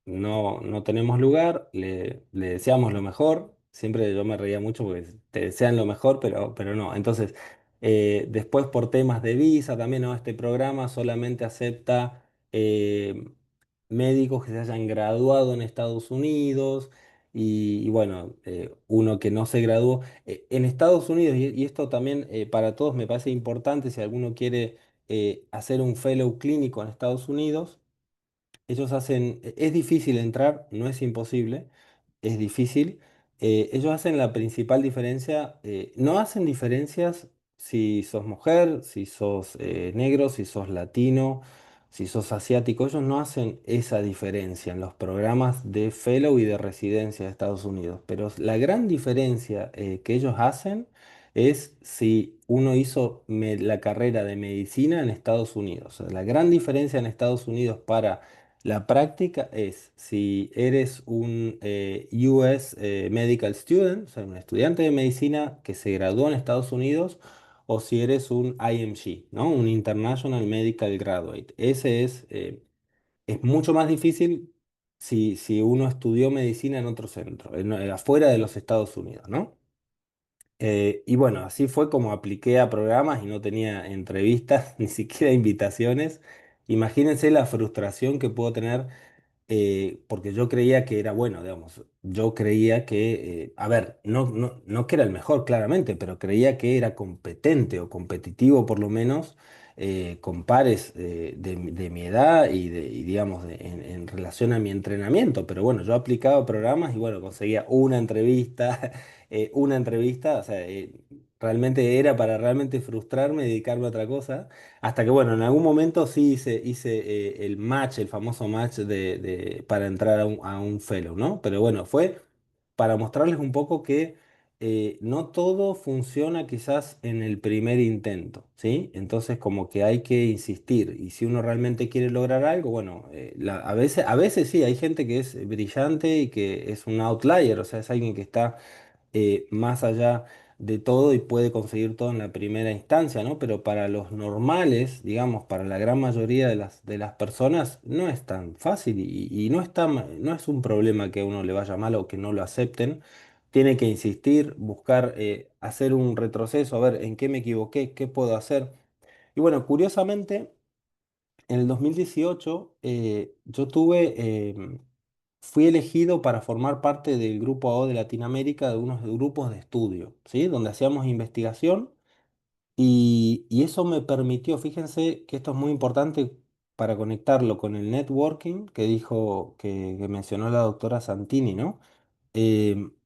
no tenemos lugar. Le deseamos lo mejor. Siempre yo me reía mucho porque te desean lo mejor, pero no. Entonces, después por temas de visa también, ¿no? Este programa solamente acepta médicos que se hayan graduado en Estados Unidos. Y bueno, uno que no se graduó en Estados Unidos, y esto también para todos me parece importante si alguno quiere hacer un fellow clínico en Estados Unidos. Ellos hacen, es difícil entrar, no es imposible, es difícil. Ellos hacen la principal diferencia, no hacen diferencias si sos mujer, si sos negro, si sos latino, si sos asiático. Ellos no hacen esa diferencia en los programas de fellow y de residencia de Estados Unidos. Pero la gran diferencia que ellos hacen es si uno hizo la carrera de medicina en Estados Unidos. O sea, la gran diferencia en Estados Unidos para la práctica es si eres un US Medical Student, o sea, un estudiante de medicina que se graduó en Estados Unidos, o si eres un IMG, ¿no? Un International Medical Graduate. Es mucho más difícil si uno estudió medicina en otro centro, afuera de los Estados Unidos, ¿no? Y bueno, así fue como apliqué a programas y no tenía entrevistas, ni siquiera invitaciones. Imagínense la frustración que puedo tener porque yo creía que era bueno, digamos, yo creía que, a ver, no que era el mejor, claramente, pero creía que era competente o competitivo por lo menos con pares de mi edad y digamos, en relación a mi entrenamiento. Pero bueno, yo aplicaba programas y bueno, conseguía una entrevista, o sea, realmente era para realmente frustrarme y dedicarme a otra cosa. Hasta que bueno, en algún momento sí hice el match, el famoso match para entrar a un fellow, ¿no? Pero bueno, fue para mostrarles un poco que no todo funciona quizás en el primer intento, ¿sí? Entonces como que hay que insistir y si uno realmente quiere lograr algo, bueno, a veces sí, hay gente que es brillante y que es un outlier, o sea, es alguien que está más allá de todo y puede conseguir todo en la primera instancia, ¿no? Pero para los normales, digamos, para la gran mayoría de las personas, no es tan fácil y no no es un problema que a uno le vaya mal o que no lo acepten. Tiene que insistir, buscar, hacer un retroceso, a ver en qué me equivoqué, qué puedo hacer. Y bueno, curiosamente, en el 2018 fui elegido para formar parte del grupo AO de Latinoamérica de unos grupos de estudio, ¿sí? Donde hacíamos investigación y eso me permitió, fíjense que esto es muy importante para conectarlo con el networking que que mencionó la doctora Santini, ¿no?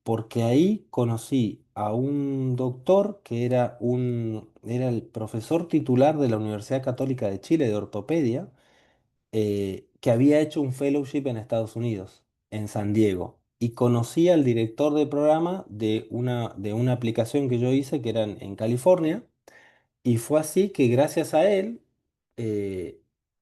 Porque ahí conocí a un doctor que era el profesor titular de la Universidad Católica de Chile de ortopedia, que había hecho un fellowship en Estados Unidos, en San Diego. Y conocí al director de programa de una aplicación que yo hice que era en California. Y fue así que gracias a él eh,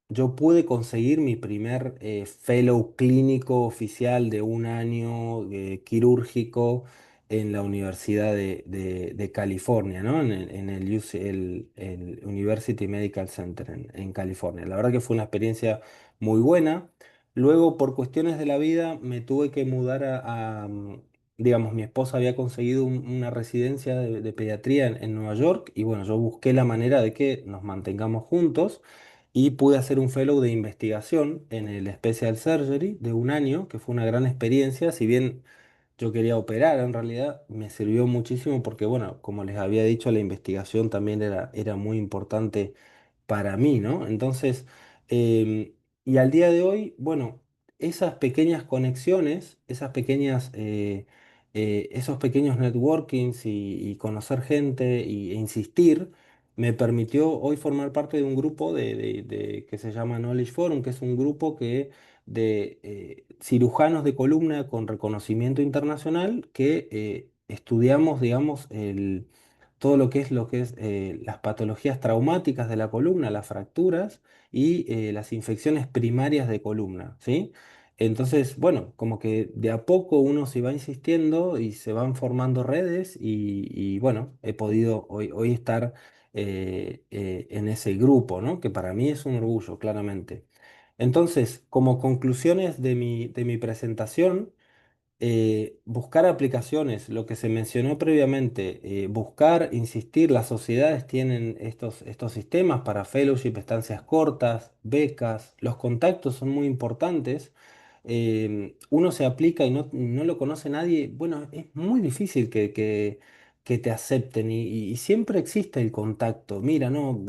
yo pude conseguir mi primer fellow clínico oficial de un año quirúrgico en la Universidad de California, ¿no? En el, el University Medical Center en California. La verdad que fue una experiencia muy buena. Luego, por cuestiones de la vida, me tuve que mudar digamos, mi esposa había conseguido una residencia de pediatría en Nueva York y bueno, yo busqué la manera de que nos mantengamos juntos y pude hacer un fellow de investigación en el Special Surgery de un año, que fue una gran experiencia, si bien yo quería operar, en realidad me sirvió muchísimo porque bueno, como les había dicho, la investigación también era muy importante para mí, ¿no? Entonces, y al día de hoy, bueno, esas pequeñas conexiones, esos pequeños networkings y conocer gente e insistir, me permitió hoy formar parte de un grupo que se llama Knowledge Forum, que es un grupo de cirujanos de columna con reconocimiento internacional que estudiamos, digamos, todo lo que es las patologías traumáticas de la columna, las fracturas y las infecciones primarias de columna, ¿sí? Entonces, bueno, como que de a poco uno se va insistiendo y se van formando redes y, bueno, he podido hoy estar en ese grupo, ¿no? Que para mí es un orgullo, claramente. Entonces, como conclusiones de mi presentación, buscar aplicaciones, lo que se mencionó previamente, buscar, insistir, las sociedades tienen estos sistemas para fellowship, estancias cortas, becas, los contactos son muy importantes. Uno se aplica y no lo conoce nadie, bueno, es muy difícil que te acepten y siempre existe el contacto. Mira, no,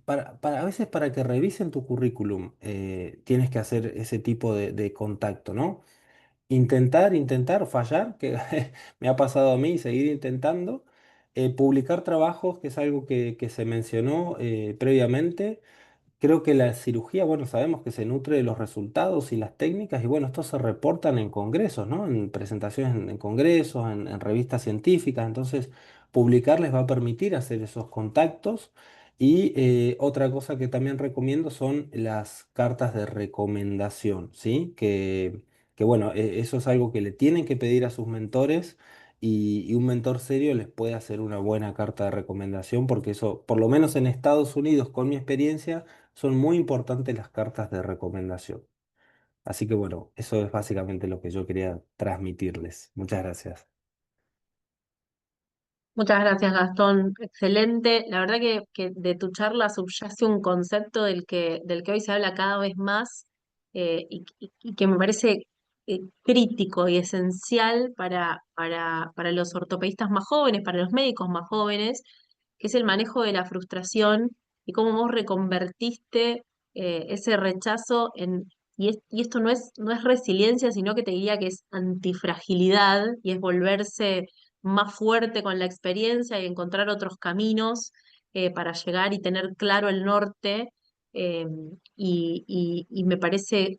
a veces para que revisen tu currículum tienes que hacer ese tipo de contacto, ¿no? Intentar, fallar, que me ha pasado a mí, seguir intentando, publicar trabajos, que es algo que se mencionó previamente. Creo que la cirugía, bueno, sabemos que se nutre de los resultados y las técnicas, y bueno, estos se reportan en congresos, ¿no? En presentaciones en congresos, en revistas científicas, entonces publicar les va a permitir hacer esos contactos. Y otra cosa que también recomiendo son las cartas de recomendación, ¿sí? Que bueno, eso es algo que le tienen que pedir a sus mentores y un mentor serio les puede hacer una buena carta de recomendación porque eso, por lo menos en Estados Unidos, con mi experiencia, son muy importantes las cartas de recomendación. Así que bueno, eso es básicamente lo que yo quería transmitirles. Muchas gracias. Muchas gracias, Gastón. Excelente. La verdad que de tu charla subyace un concepto del que hoy se habla cada vez más y que me parece crítico y esencial para los ortopedistas más jóvenes, para los médicos más jóvenes, que es el manejo de la frustración y cómo vos reconvertiste ese rechazo y esto no es resiliencia, sino que te diría que es antifragilidad y es volverse más fuerte con la experiencia y encontrar otros caminos para llegar y tener claro el norte. eh, y me parece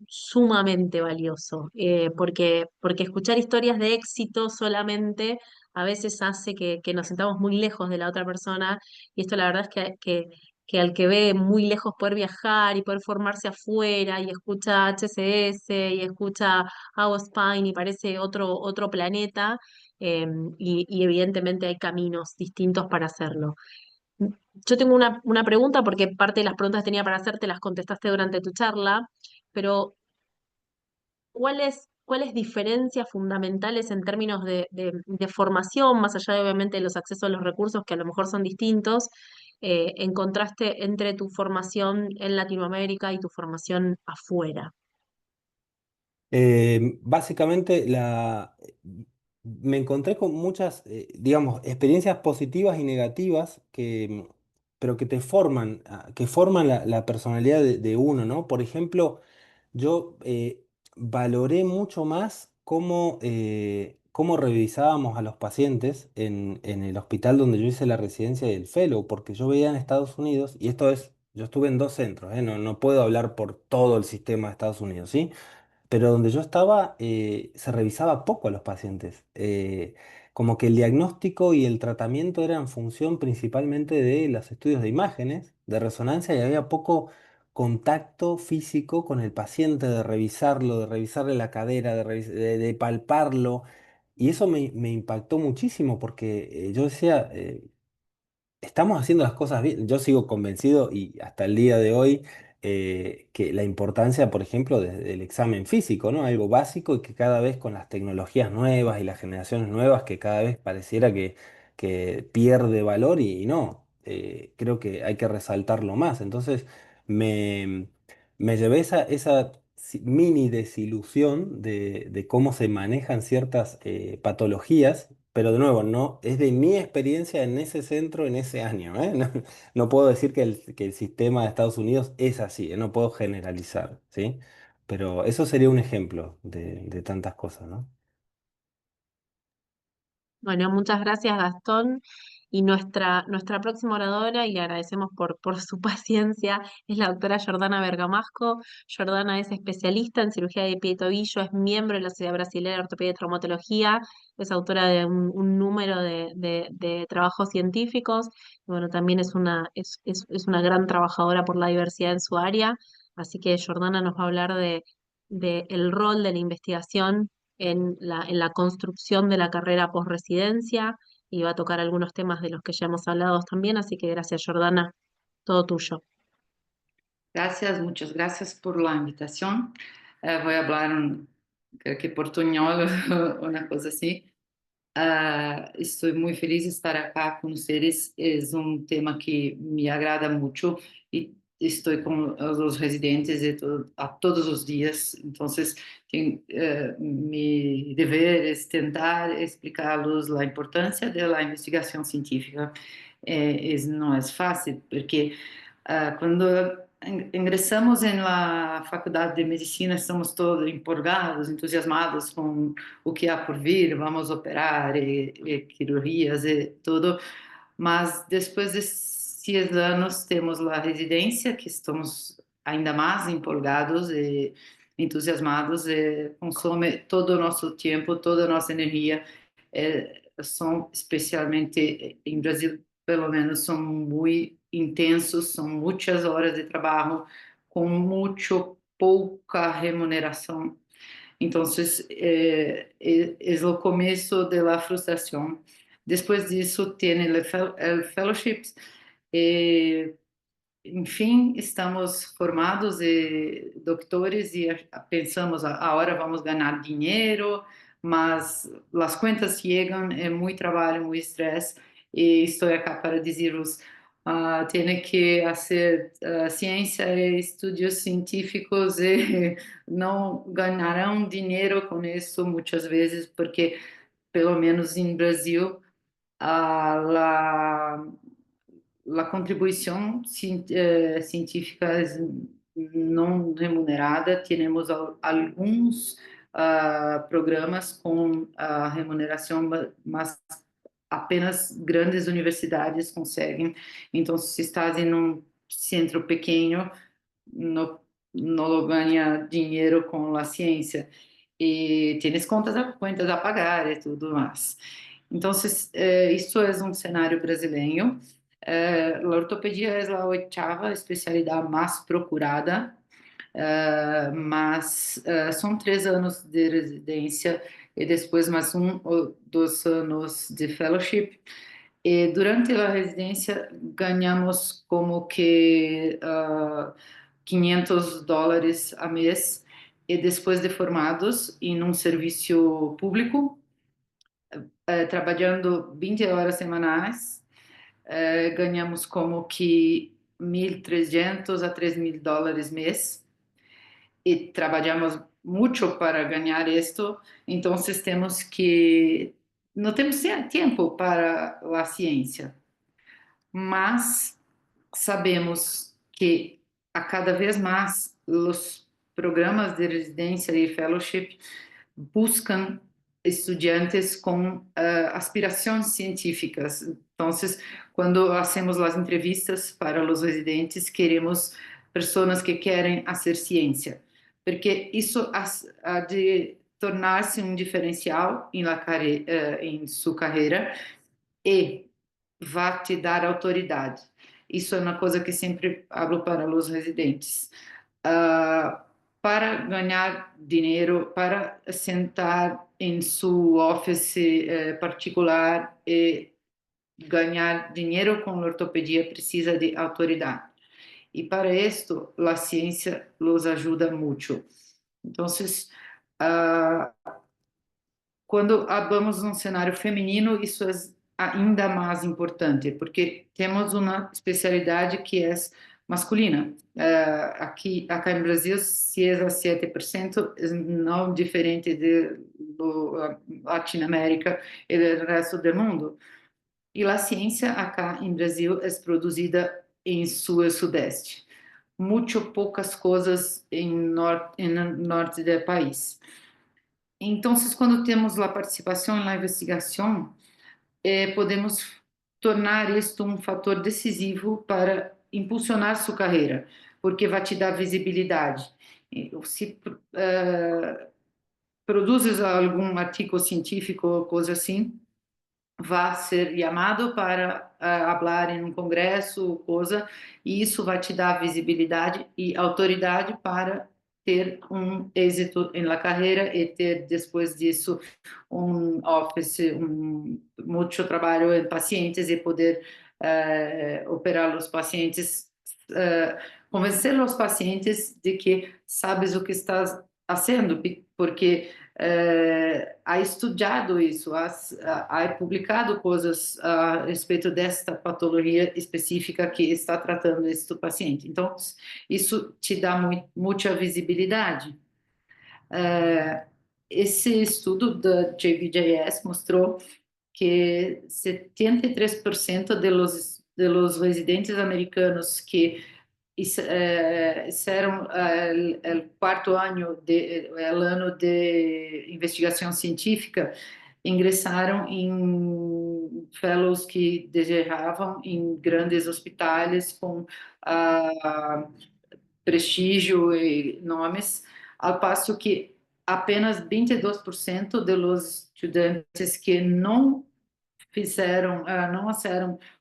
sumamente valioso, porque escuchar historias de éxito solamente a veces hace que nos sintamos muy lejos de la otra persona, y esto la verdad es que al que ve muy lejos poder viajar y poder formarse afuera y escucha HCS y escucha Agua Spain y parece otro planeta, eh, y evidentemente hay caminos distintos para hacerlo. Yo tengo una pregunta, porque parte de las preguntas que tenía para hacerte las contestaste durante tu charla, pero ¿cuáles diferencias fundamentales en términos de formación, más allá de obviamente los accesos a los recursos que a lo mejor son distintos, encontraste entre tu formación en Latinoamérica y tu formación afuera? Básicamente me encontré con muchas, digamos, experiencias positivas y negativas pero que te forman, que forman la personalidad de uno, ¿no? Por ejemplo, yo valoré mucho más cómo revisábamos a los pacientes en el hospital donde yo hice la residencia del fellow, porque yo veía en Estados Unidos, y yo estuve en 2 centros, no puedo hablar por todo el sistema de Estados Unidos, ¿sí? Pero donde yo estaba se revisaba poco a los pacientes. Como que el diagnóstico y el tratamiento eran en función principalmente de los estudios de imágenes, de resonancia, y había poco contacto físico con el paciente, de revisarlo, de revisarle la cadera, de palparlo. Y eso me impactó muchísimo porque yo decía, estamos haciendo las cosas bien. Yo sigo convencido y hasta el día de hoy que la importancia, por ejemplo, del examen físico, ¿no? Algo básico y que cada vez con las tecnologías nuevas y las generaciones nuevas, que cada vez pareciera que pierde valor y no, creo que hay que resaltarlo más. Entonces me, me llevé esa mini desilusión de cómo se manejan ciertas patologías, pero de nuevo, no es de mi experiencia en ese centro en ese año, ¿eh? No, no puedo decir que el sistema de Estados Unidos es así, no puedo generalizar, ¿sí? Pero eso sería un ejemplo de tantas cosas, ¿no? Bueno, muchas gracias, Gastón. Y nuestra próxima oradora, y le agradecemos por su paciencia, es la doctora Jordana Bergamasco. Jordana es especialista en cirugía de pie y tobillo, es miembro de la Sociedad Brasileña de Ortopedia y Traumatología, es autora de un número de trabajos científicos. Y bueno, también es una gran trabajadora por la diversidad en su área. Así que Jordana nos va a hablar de el rol de la investigación en la construcción de la carrera post-residencia, y va a tocar algunos temas de los que ya hemos hablado también, así que gracias, Jordana, todo tuyo. Gracias, muchas gracias por la invitación. Voy a hablar, creo que portuñol, una cosa así. Estou muito feliz de estar aqui com vocês. É um tema que me agrada muito e estou com os residentes a todos os dias. Então, mi dever é tentar explicar-los a importância da investigação científica. Não é fácil, porque quando ingressamos na faculdade de medicina, estamos todos empolgados, entusiasmados com o que há por vir, vamos operar e cirurgias e tudo, mas depois de 6 anos temos a residência, que estamos ainda mais empolgados e entusiasmados, e consome todo o nosso tempo, toda a nossa energia. São, especialmente em Brasil, pelo menos, são muito intensos, são muitas horas de trabalho com muito pouca remuneração. Então, é o começo da frustração. Depois disso, tem o fellowship. E, enfim, estamos formados e doutores e pensamos, agora vamos ganhar dinheiro, mas as contas chegam, é muito trabalho, muito estresse, e estou aqui para dizer-vos, tem que fazer ciência e estudos científicos e não ganharão dinheiro com isso muitas vezes, porque, pelo menos em Brasil, a a contribuição científica não remunerada. Temos alguns programas com remuneração, mas apenas grandes universidades conseguem. Então, se estás em um centro pequeno, não ganha dinheiro com a ciência e tienes contas a pagar e tudo mais. Então, isso é um cenário brasileiro. A ortopedia é a oitava especialidade mais procurada, mas são 3 anos de residência e depois mais 1 ou 2 anos de fellowship. E durante a residência ganhamos como que $500 a mês, e depois de formados em um serviço público, trabalhando 20 horas semanais, ganhamos como que $1.300 a $3.000 mês, e trabalhamos muito para ganhar isto. Então temos que não temos tempo para a ciência, mas sabemos que a cada vez mais os programas de residência e fellowship buscam estudantes com aspirações científicas. Então, quando hacemos as entrevistas para os residentes, queremos pessoas que querem fazer ciência, porque isso há de tornar-se um diferencial em sua carreira e vai te dar autoridade. Isso é uma coisa que sempre falo para os residentes. Para ganhar dinheiro, para sentar em sua office particular e ganhar dinheiro com ortopedia, precisa de autoridade. E para isto, a ciência los ajuda muito. Então, quando hablamos um cenário feminino, isso é ainda mais importante, porque temos uma especialidade que é masculina. Aqui em Brasil, se é a 7%, não diferente da Latinoamérica e do resto do mundo. E a ciência acá em Brasil é produzida em sul e sudeste. Muito poucas coisas em norte do país. Então, quando temos a participação na investigação, podemos tornar isto um fator decisivo para impulsionar sua carreira, porque vai te dar visibilidade. Se produzes algum artigo científico ou coisa assim, vai ser chamado para falar em um congresso, coisa, e isso vai te dar visibilidade e autoridade para ter um êxito na carreira e ter, depois disso, um office, muito trabalho em pacientes e poder operar os pacientes, convencer os pacientes de que sabes o que estás fazendo, porque há estudado isso, há publicado coisas a respeito desta patologia específica que está tratando este paciente. Então, isso te dá muita visibilidade. Esse estudo da JBJS mostrou que 73% de los residentes americanos que hicieron el cuarto año el ano de investigação científica, ingressaram em fellows que desejavam em grandes hospitais com prestígio e nomes, ao passo que apenas 22% dos estudantes que não fizeram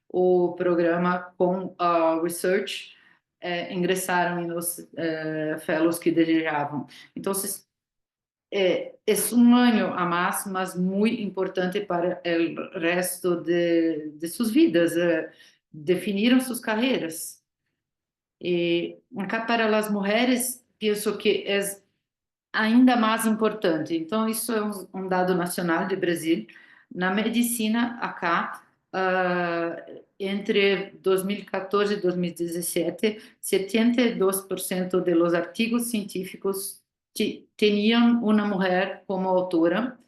o programa com research ingressaram nos fellows que desejavam. Então, é um ano a mais, mas muito importante para o resto de suas vidas. Definiram suas carreiras. E acá para as mulheres, penso que é ainda mais importante. Então, isso é um dado nacional do Brasil. Na medicina, acá, entre 2014 e 2017, 72% dos artigos científicos tinham uma mulher como autora,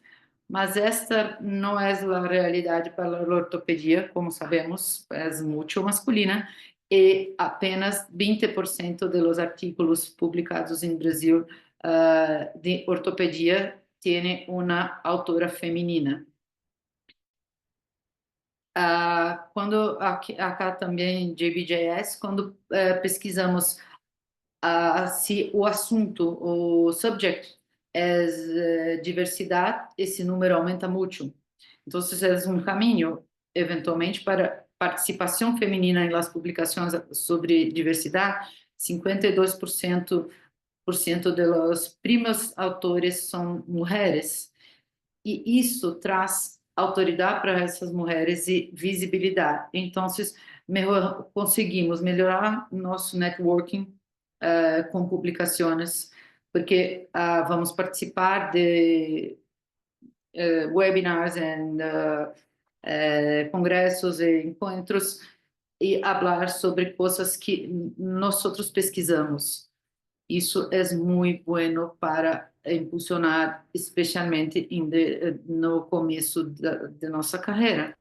mas esta não é a realidade para a ortopedia, como sabemos, é muito masculina, e apenas 20% dos artículos publicados em Brasil de ortopedia tem uma autora feminina. Quando acá também JBJS, quando pesquisamos se o assunto, o subject, é diversidade, esse número aumenta muito. Então, é um caminho, eventualmente, para participação feminina nas publicações sobre diversidade. 52% dos primos autores são mulheres. E isso traz autoridade para essas mulheres e visibilidade. Então, conseguimos melhorar nosso networking com publicações, porque vamos participar de webinars e congressos e encontros e falar sobre coisas que nós pesquisamos. Isso é muito bueno para impulsionar, especialmente no começo de nossa carreira.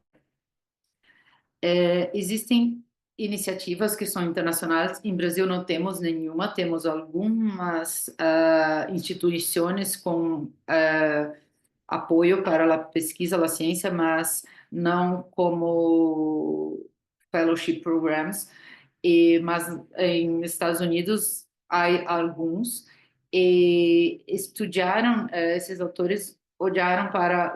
Existem iniciativas que são internacionais. Em Brasil não temos nenhuma, temos algumas instituições com apoio para a pesquisa, a ciência, mas não como fellowship programs. Mas em Estados Unidos há alguns, e estudaram, esses autores olharam para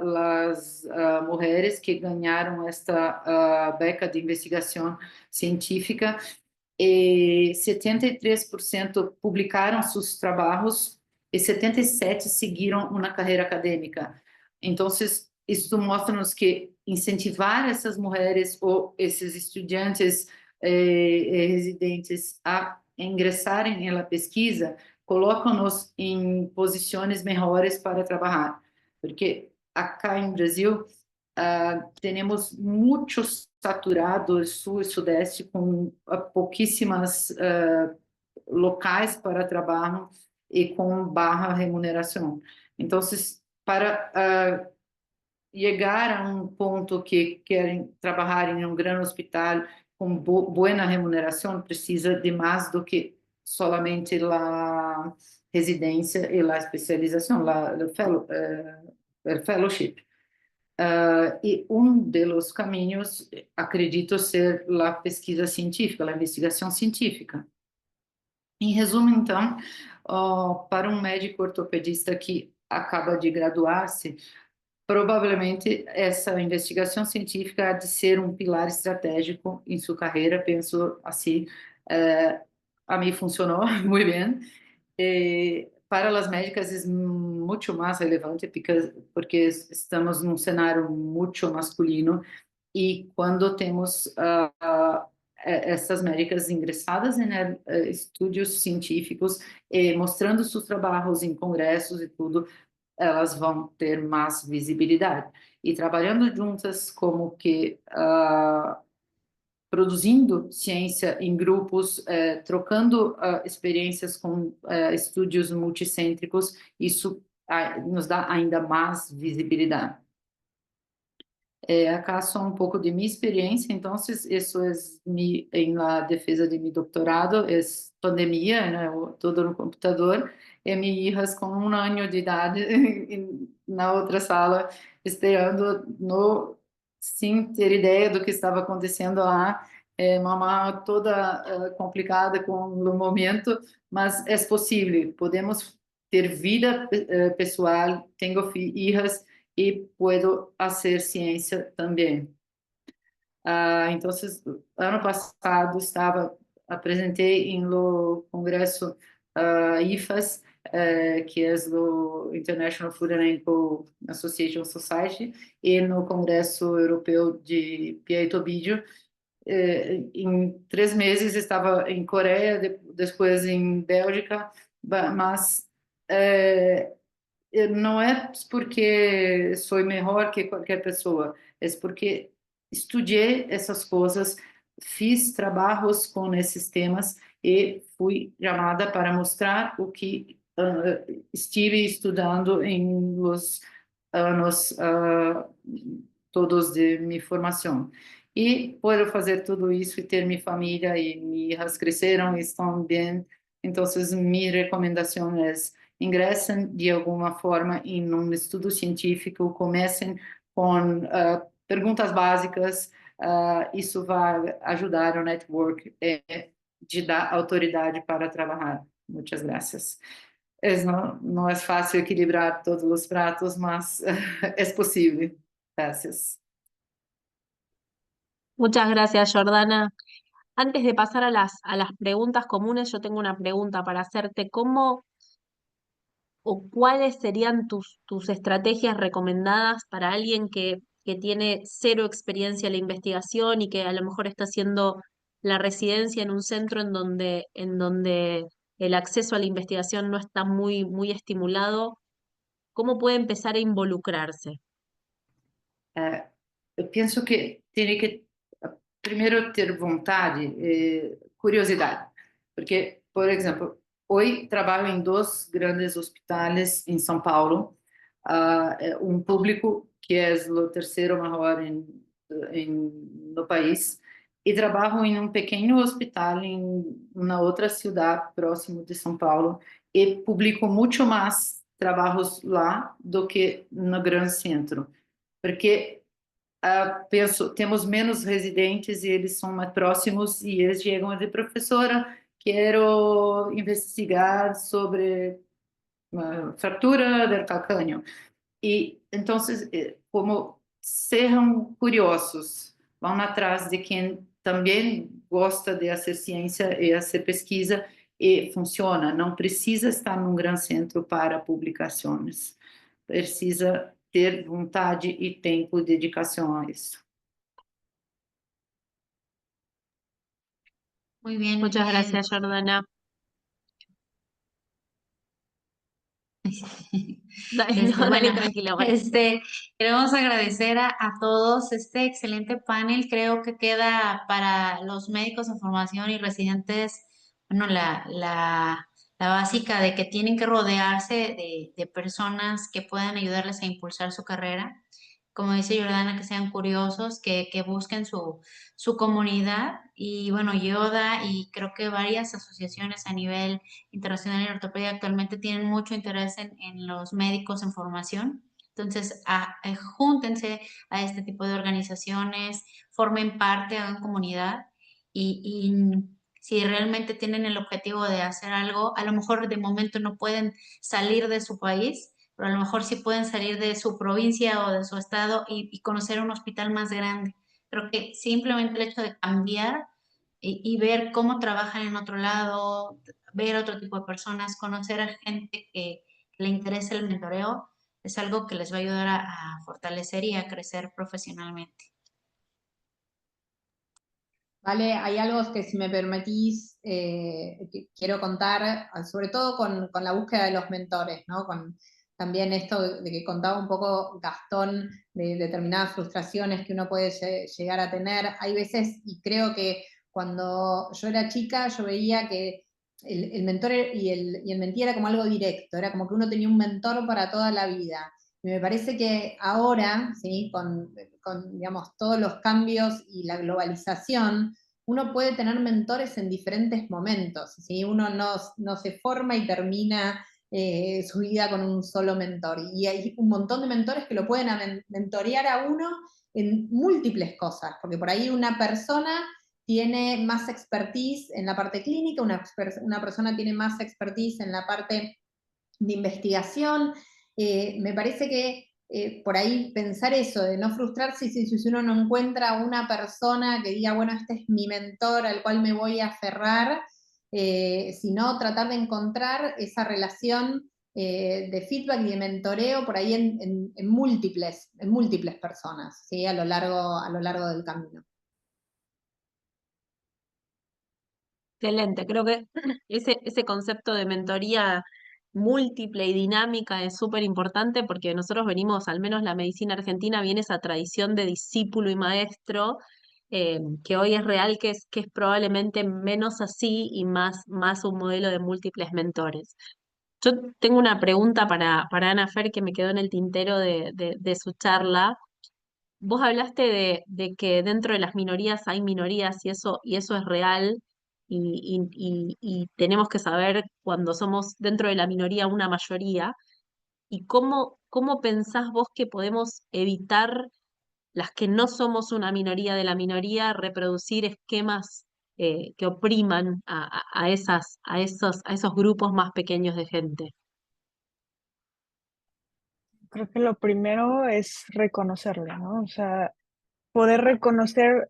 as mulheres que ganharam esta beca de investigação científica, e 73% publicaram seus trabalhos e 77% seguiram uma carreira acadêmica. Então, isso mostra-nos que incentivar essas mulheres ou esses estudantes residentes a ingressarem na pesquisa colocam-nos em posições melhores para trabalhar, porque acá em Brasil temos muito saturado sul e sudeste com pouquíssimas locais para trabalho e com baixa remuneração. Então, para chegar a um ponto que querem trabalhar em um grande hospital com boa remuneração, precisa de mais do que solamente a residência e a especialização, o fellowship. E dos caminhos, acredito ser a pesquisa científica, a investigação científica. Em resumo, então, para um médico ortopedista que acaba de graduar-se, provavelmente essa investigação científica há de ser um pilar estratégico em sua carreira. Penso assim, a mim funcionou muito bem. Para as médicas é muito mais relevante porque estamos num cenário muito masculino, e quando temos essas médicas ingressadas em estudos científicos e mostrando seus trabalhos em congressos e tudo, elas vão ter mais visibilidade. E trabalhando juntas, como que produzindo ciência em grupos, trocando experiências com estúdios multicêntricos, isso nos dá ainda mais visibilidade. Acá só um pouco de minha experiência. Então, isso é em la defesa de meu doutorado, é pandemia, né, tudo no computador, e minhas filhas com 1 ano de idade na outra sala, esperando, sem ter ideia do que estava acontecendo lá, mamãe toda complicada com o momento, mas é possível, podemos ter vida pessoal, tenho filhas, e puedo fazer ciência também. Então, ano passado apresentei no congresso IFAS, que é o International Food and Animal Association Society, e no congresso europeu de Piaitobidio. Em 3 meses estava em Coreia, depois em Bélgica, mas não é porque sou melhor que qualquer pessoa, é porque estudei essas coisas, fiz trabalhos com esses temas e fui chamada para mostrar o que estive estudando em os anos todos de minha formação. E puedo fazer tudo isso e ter minha família e minhas hijas cresceram e estão bem. Então, minha recomendação é ingressem de alguma forma em um estudo científico, comecem com perguntas básicas. Isso vai ajudar o network de dar autoridade para trabalhar. Muitas graças. Não é fácil equilibrar todos os pratos, mas é possível. Gracias. Muchas gracias, Jordana. Antes de pasar a las preguntas comunes, yo tengo una pregunta para hacerte. ¿Cómo o cuáles serían tus estrategias recomendadas para alguien que tiene cero experiencia en la investigación y que a lo mejor está haciendo la residencia en un centro en donde el acceso a la investigación no está muy, muy estimulado? ¿Cómo puede empezar a involucrarse? Eu penso que tem que primeiro ter vontade, curiosidade, porque, por exemplo, hoje trabalho em dois grandes hospitais em São Paulo, um público que é o terceiro maior no país, e trabalho em um pequeno hospital em uma outra cidade próximo de São Paulo, e publico muito mais trabalhos lá do que no grande centro, porque penso, temos menos residentes e eles são mais próximos e eles chegam a dizer, professora, quero investigar sobre fratura do calcâneo. E então, como sejam curiosos, vão atrás de quem também gosta de fazer ciência e fazer pesquisa e funciona. Não precisa estar num grande centro para publicações. Precisa ter vontade e tempo e dedicação a isso. Muy bien. Muchas gracias, Jordana. Dale, no, dale, Bueno, tranquila, María. queremos agradecer a todos este excelente panel. Creo que queda para los médicos en formación y residentes, bueno, la básica de que tienen que rodearse de personas que puedan ayudarles a impulsar su carrera. Como dice Jordana, que sean curiosos, que busquen su comunidad. Y bueno, Yoda y creo que varias asociaciones a nivel internacional en ortopedia actualmente tienen mucho interés en los médicos en formación. Entonces, júntense a este tipo de organizaciones, formen parte, hagan comunidad y si realmente tienen el objetivo de hacer algo, a lo mejor de momento no pueden salir de su país, pero a lo mejor sí pueden salir de su provincia o de su estado y conocer un hospital más grande. Creo que simplemente el hecho de cambiar y ver cómo trabajan en otro lado, ver otro tipo de personas, conocer a gente que le interesa el mentoreo, es algo que les va a ayudar a fortalecer y a crecer profesionalmente. Vale, hay algo que si me permitís, que quiero contar, sobre todo con la búsqueda de los mentores, ¿no? Con también esto de que contaba un poco Gastón, de determinadas frustraciones que uno puede llegar a tener. Hay veces, y creo que cuando yo era chica, yo veía que el mentor y el mentí era como algo directo, era como que uno tenía un mentor para toda la vida. Y me parece que ahora, ¿sí? Con digamos, todos los cambios y la globalización, uno puede tener mentores en diferentes momentos, ¿sí? Uno no se forma y termina su vida con un solo mentor. Y hay un montón de mentores que lo pueden mentorear a uno en múltiples cosas, porque por ahí una persona tiene más expertise en la parte clínica, una persona tiene más expertise en la parte de investigación. Me parece que por ahí pensar eso, de no frustrarse si uno no encuentra una persona que diga, bueno, este es mi mentor al cual me voy a aferrar, sino tratar de encontrar esa relación de feedback y de mentoreo por ahí en múltiples personas, ¿sí? a lo largo del camino. Excelente, creo que ese concepto de mentoría múltiple y dinámica es súper importante porque nosotros venimos, al menos la medicina argentina, viene esa tradición de discípulo y maestro, que hoy es real, que es probablemente menos así y más un modelo de múltiples mentores. Yo tengo una pregunta para Ana Fer que me quedó en el tintero de su charla. Vos hablaste de que dentro de las minorías hay minorías y eso es real y tenemos que saber cuando somos dentro de la minoría una mayoría y cómo pensás vos que podemos evitar las que no somos una minoría de la minoría reproducir esquemas que opriman a esos grupos más pequeños de gente. Creo que lo primero es reconocerlo, ¿no? O sea, poder reconocer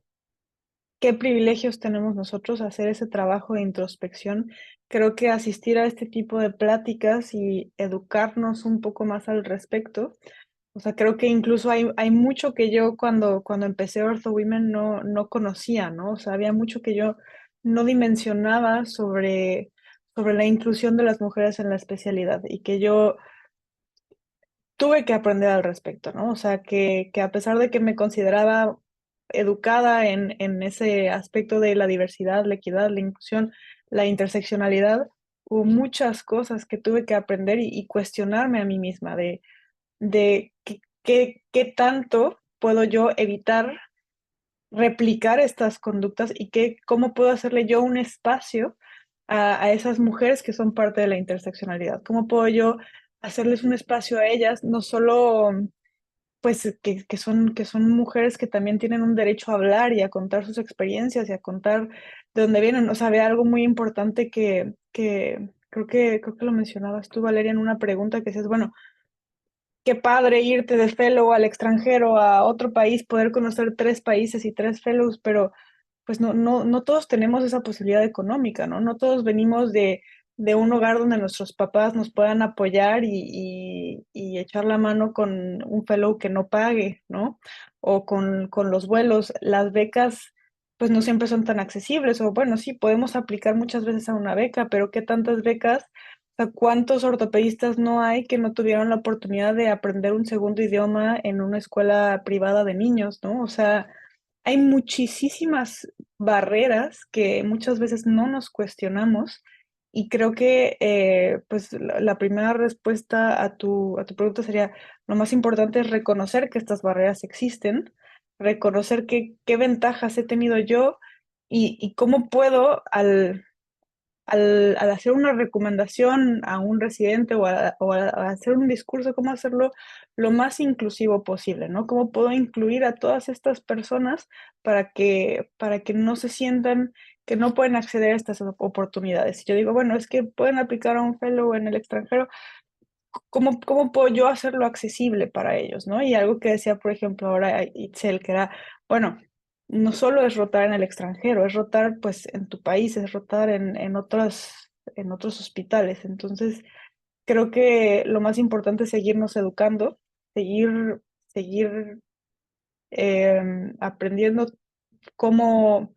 qué privilegios tenemos nosotros, hacer ese trabajo de introspección. Creo que asistir a este tipo de pláticas y educarnos un poco más al respecto. O sea, creo que incluso hay mucho que yo cuando empecé Ortho Women no conocía, ¿no? O sea, había mucho que yo no dimensionaba sobre la inclusión de las mujeres en la especialidad y que yo tuve que aprender al respecto, ¿no? O sea, que a pesar de que me consideraba educada en ese aspecto de la diversidad, la equidad, la inclusión, la interseccionalidad, hubo muchas cosas que tuve que aprender y cuestionarme a mí misma de qué tanto puedo yo evitar replicar estas conductas y cómo puedo hacerle yo un espacio a esas mujeres que son parte de la interseccionalidad. ¿Cómo puedo yo hacerles un espacio a ellas, no solo pues que son mujeres que también tienen un derecho a hablar y a contar sus experiencias y a contar de dónde vienen? O sea, había algo muy importante que creo que lo mencionabas tú, Valeria, en una pregunta que decías, bueno, qué padre irte de fellow al extranjero, a otro país, poder conocer 3 países y 3 fellows, pero pues no todos tenemos esa posibilidad económica, ¿no? No todos venimos de un hogar donde nuestros papás nos puedan apoyar y echar la mano con un fellow que no pague, ¿no? O con los vuelos. Las becas, pues no siempre son tan accesibles, o bueno, sí, podemos aplicar muchas veces a una beca, pero ¿qué tantas becas? O sea, ¿cuántos ortopedistas no hay que no tuvieron la oportunidad de aprender un segundo idioma en una escuela privada de niños, ¿no? O sea, hay muchísimas barreras que muchas veces no nos cuestionamos y creo que pues la primera respuesta a tu pregunta sería, lo más importante es reconocer que estas barreras existen, reconocer qué ventajas he tenido yo y cómo puedo al hacer una recomendación a un residente o a hacer un discurso, cómo hacerlo lo más inclusivo posible, ¿no? ¿Cómo puedo incluir a todas estas personas para que no se sientan que no pueden acceder a estas oportunidades? Si yo digo, bueno, es que pueden aplicar a un fellow en el extranjero, ¿cómo puedo yo hacerlo accesible para ellos, ¿no? Y algo que decía, por ejemplo, ahora Itzel, que era, bueno, no solo es rotar en el extranjero, es rotar pues en tu país, es rotar en otros hospitales. Entonces, creo que lo más importante es seguirnos educando, seguir aprendiendo cómo,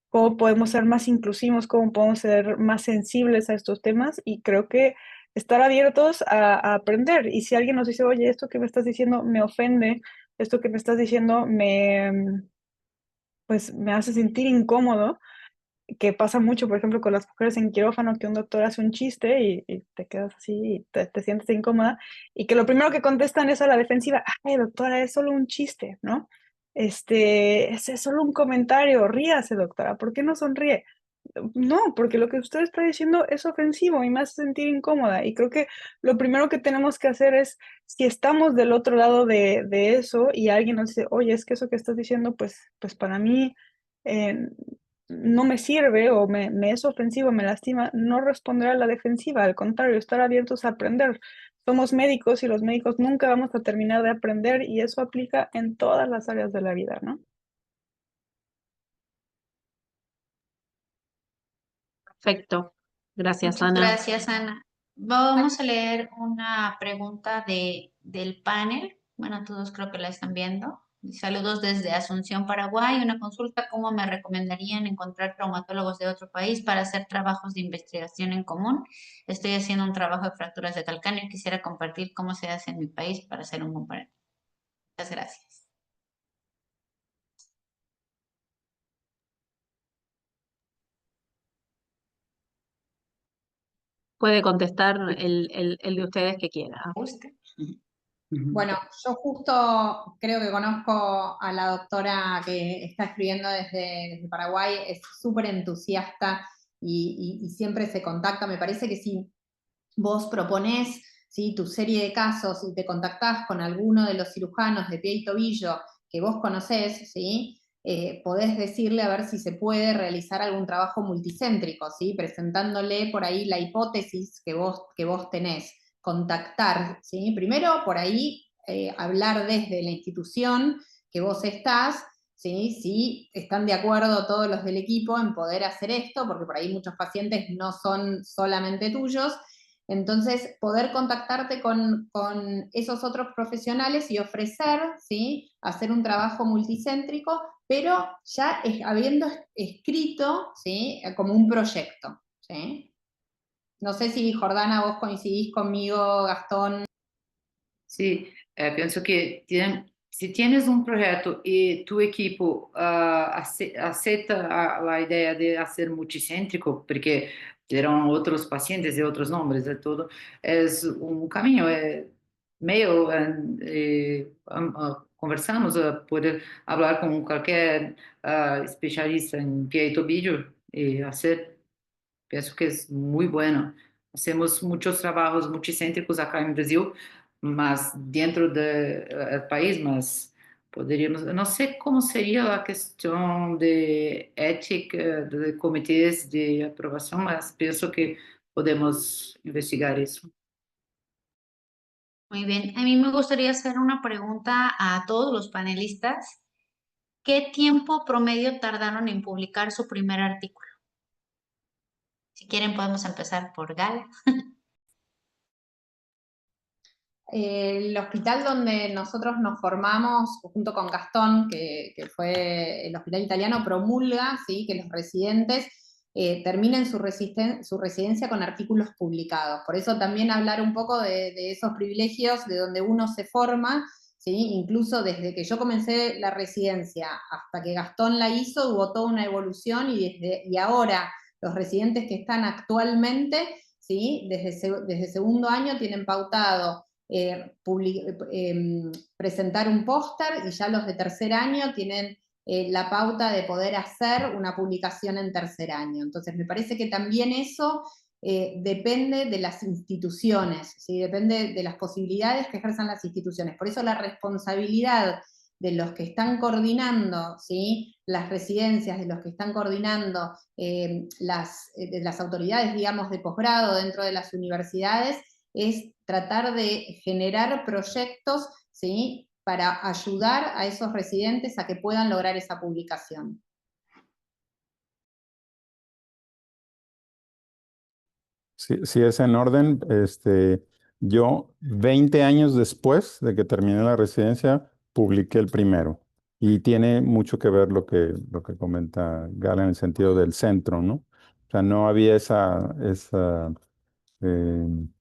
cómo podemos ser más inclusivos, cómo podemos ser más sensibles a estos temas y creo que estar abiertos a aprender. Y si alguien nos dice, oye, esto que me estás diciendo me ofende, esto que me estás diciendo pues me hace sentir incómodo, que pasa mucho, por ejemplo, con las mujeres en quirófano, que un doctor hace un chiste y te quedas así y te sientes incómoda, y que lo primero que contestan es a la defensiva, ay, doctora, es solo un chiste, ¿no? Es solo un comentario, ríase, doctora, ¿por qué no sonríe? No, porque lo que usted está diciendo es ofensivo y me hace sentir incómoda. Y creo que lo primero que tenemos que hacer es, si estamos del otro lado de eso y alguien nos dice, oye, es que eso que estás diciendo, pues para mí eh, no me sirve o me es ofensivo, me lastima, no responder a la defensiva, al contrario, estar abiertos a aprender. Somos médicos y los médicos nunca vamos a terminar de aprender y eso aplica en todas las áreas de la vida, ¿no? Perfecto. Gracias, Muchas Ana. gracias, Ana. Vamos a leer una pregunta del panel. Bueno, todos creo que la están viendo. Saludos desde Asunción, Paraguay. Una consulta, ¿cómo me recomendarían encontrar traumatólogos de otro país para hacer trabajos de investigación en común? Estoy haciendo un trabajo de fracturas de calcáneo y quisiera compartir cómo se hace en mi país para hacer un comparativo. Muchas gracias. puede contestar el de ustedes que quiera. Guste. Bueno, yo justo creo que conozco a la doctora que está escribiendo desde Paraguay, es súper entusiasta y siempre se contacta. Me parece que si vos proponés, ¿sí?, tu serie de casos y te contactás con alguno de los cirujanos de pie y tobillo que vos conocés, ¿sí?, podés decirle a ver si se puede realizar algún trabajo multicéntrico, ¿sí?, presentándole por ahí la hipótesis que vos tenés, contactar, ¿sí?, primero por ahí hablar desde la institución que vos estás, ¿sí?, si están de acuerdo todos los del equipo en poder hacer esto, porque por ahí muchos pacientes no son solamente tuyos. Entonces, poder contactarte con esos otros profesionales y ofrecer, ¿sí?, hacer un trabajo multicéntrico, pero ya habiendo escrito, ¿sí?, como un proyecto, ¿sí? No sé si, Jordana, vos coincidís conmigo, Gastón. Sí, pienso que si tienes un proyecto y tu equipo acepta la idea de hacer multicéntrico, porque terão otros pacientes de otros nombres de todo, es un camino. Meio conversamos, poder hablar con cualquier especialista en pie y tobillo y hacer. Penso que é muito bueno. Hacemos muitos trabalhos multicêntricos acá em Brasil, mas dentro do país, mas poderíamos, não sei como seria a questão de ética de comitês de aprovação, mas penso que podemos investigar isso. Muy bien. A mí me gustaría hacer una pregunta a todos los panelistas. ¿Qué tiempo promedio tardaron en publicar su primer artículo? Si quieren, podemos empezar por Gala. El hospital donde nosotros nos formamos, junto con Gastón, que fue el hospital italiano, promulga, ¿sí?, que los residentes terminen su residencia con artículos publicados. Por eso también hablar un poco de esos privilegios de donde uno se forma, ¿sí?, incluso desde que yo comencé la residencia hasta que Gastón la hizo, hubo toda una evolución y ahora los residentes que están actualmente, ¿sí?, desde segundo año tienen pautado presentar un póster, y ya los de tercer año tienen la pauta de poder hacer una publicación en tercer año. Entonces me parece que también eso depende de las instituciones, ¿sí?, depende de las posibilidades que ejerzan las instituciones. Por eso la responsabilidad de los que están coordinando, ¿sí?, las residencias, de los que están coordinando de las autoridades, digamos, de posgrado dentro de las universidades, es tratar de generar proyectos, ¿sí?, para ayudar a esos residentes a que puedan lograr esa publicación. Si es en orden, yo 20 años después de que terminé la residencia, publiqué el primero. Y tiene mucho que ver lo que comenta Gala en el sentido del centro, ¿no? O sea, no había esa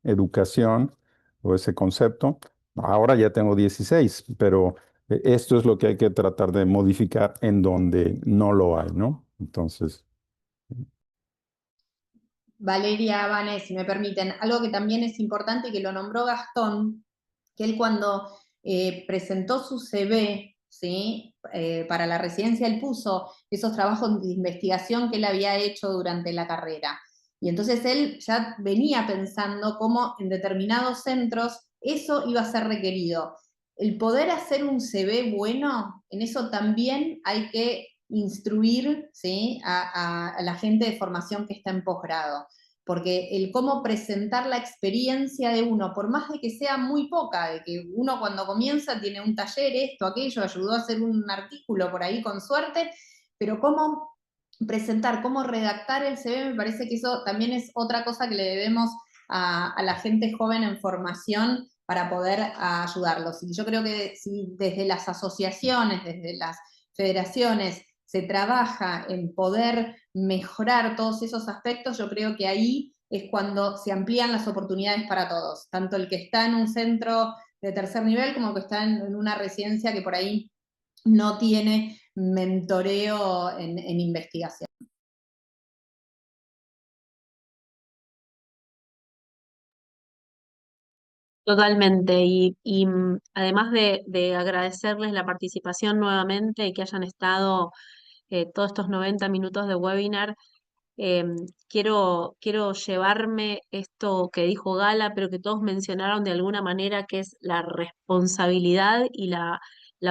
educación o ese concepto. Ahora ya tengo 16, pero esto es lo que hay que tratar de modificar en donde no lo hay, ¿no? Entonces, Valeria, Vane, si me permiten, algo que también es importante y que lo nombró Gastón, que él cuando presentó su CV, ¿sí?, para la residencia, él puso esos trabajos de investigación que él había hecho durante la carrera. Y entonces él ya venía pensando cómo en determinados centros eso iba a ser requerido. El poder hacer un CV bueno, en eso también hay que instruir, ¿sí?, a la gente de formación que está en posgrado, porque el cómo presentar la experiencia de uno, por más de que sea muy poca, de que uno cuando comienza tiene un taller, esto, aquello, ayudó a hacer un artículo por ahí con suerte, pero cómo presentar, cómo redactar el CV, me parece que eso también es otra cosa que le debemos a la gente joven en formación para poder ayudarlos. Y yo creo que si desde las asociaciones, desde las federaciones, se trabaja en poder mejorar todos esos aspectos, yo creo que ahí es cuando se amplían las oportunidades para todos, tanto el que está en un centro de tercer nivel como el que está en una residencia que por ahí no tiene mentoreo en investigación. Totalmente, además de agradecerles la participación nuevamente y que hayan estado todos estos 90 minutos de webinar, eh, quiero llevarme esto que dijo Gala, pero que todos mencionaron de alguna manera, que es la responsabilidad y la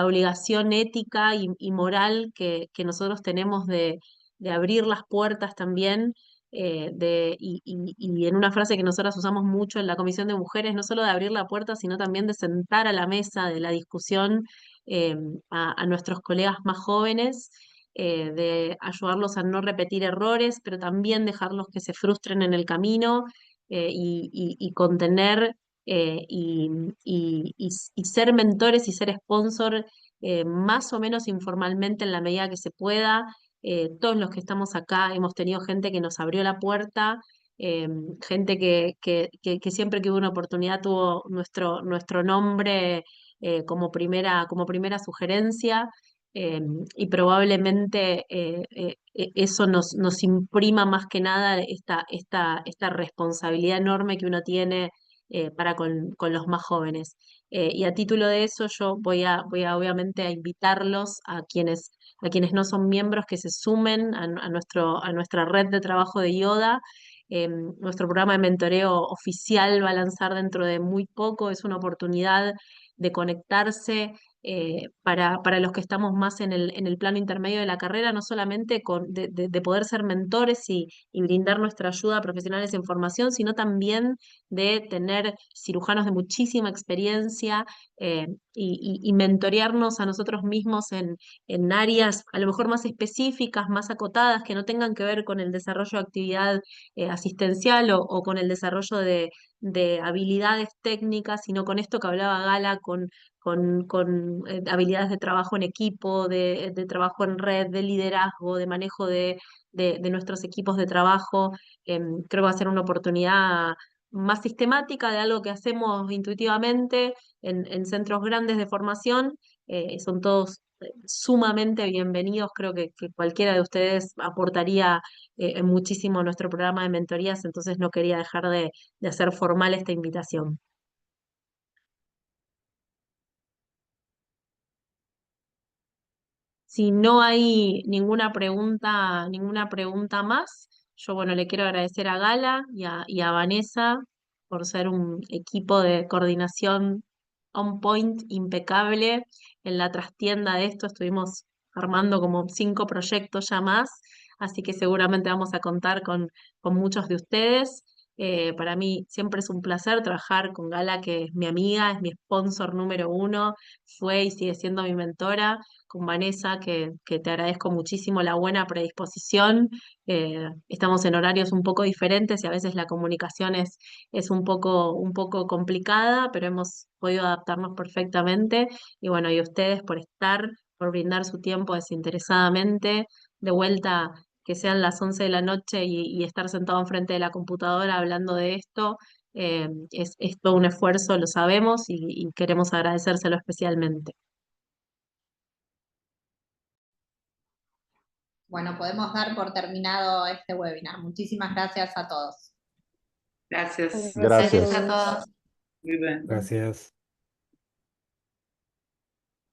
obligación ética y moral que nosotros tenemos de abrir las puertas también. Y en una frase que nosotras usamos mucho en la Comisión de Mujeres, no solo de abrir la puerta, sino también de sentar a la mesa de la discusión eh, a nuestros colegas más jóvenes, de ayudarlos a no repetir errores, pero también dejarlos que se frustren en el camino, y contener, y ser mentores y ser sponsor, más o menos informalmente en la medida que se pueda. Todos los que estamos acá hemos tenido gente que nos abrió la puerta. Gente que siempre que hubo una oportunidad tuvo nuestro nombre como primera sugerencia. eh, y probablemente eso nos imprima más que nada esta responsabilidad enorme que uno tiene para con los más jóvenes. Y a título de eso yo voy a obviamente a invitarlos a quienes no son miembros, que se sumen a nuestra red de trabajo de Yoda. Nuestro programa de mentoreo oficial va a lanzar dentro de muy poco. Es una oportunidad de conectarse, para los que estamos más en el plano intermedio de la carrera, no solamente de poder ser mentores y brindar nuestra ayuda a profesionales en formación, sino también de tener cirujanos de muchísima experiencia, y mentorearnos a nosotros mismos en áreas a lo mejor más específicas, más acotadas, que no tengan que ver con el desarrollo de actividad asistencial o con el desarrollo de habilidades técnicas, sino con esto que hablaba Gala, con habilidades de trabajo en equipo, de trabajo en red, de liderazgo, de manejo de nuestros equipos de trabajo. Creo que va a ser una oportunidad más sistemática de algo que hacemos intuitivamente en centros grandes de formación. Son todos sumamente bienvenidos. Creo que cualquiera de ustedes aportaría muchísimo a nuestro programa de mentorías, entonces no quería dejar de hacer formal esta invitación. Si no hay ninguna pregunta más, yo bueno, le quiero agradecer a Gala y a Vanessa por ser un equipo de coordinación on point, impecable. En la trastienda de esto estuvimos armando como 5 proyectos ya más, así que seguramente vamos a contar con muchos de ustedes. Para mí siempre es un placer trabajar con Gala, que es mi amiga, es mi sponsor número 1, fue y sigue siendo mi mentora, con Vanessa, que te agradezco muchísimo la buena predisposición. Estamos en horarios un poco diferentes y a veces la comunicación es un poco complicada, pero hemos podido adaptarnos perfectamente. Y bueno, y ustedes por estar, por brindar su tiempo desinteresadamente. De vuelta, que sean las 11 de la noche y estar sentado enfrente de la computadora hablando de esto, es todo un esfuerzo, lo sabemos, y queremos agradecérselo especialmente. Bueno, podemos dar por terminado este webinar. Muchísimas gracias a todos. Gracias. Gracias a Gracias. Gracias a todos. todos. Muy bien. Gracias.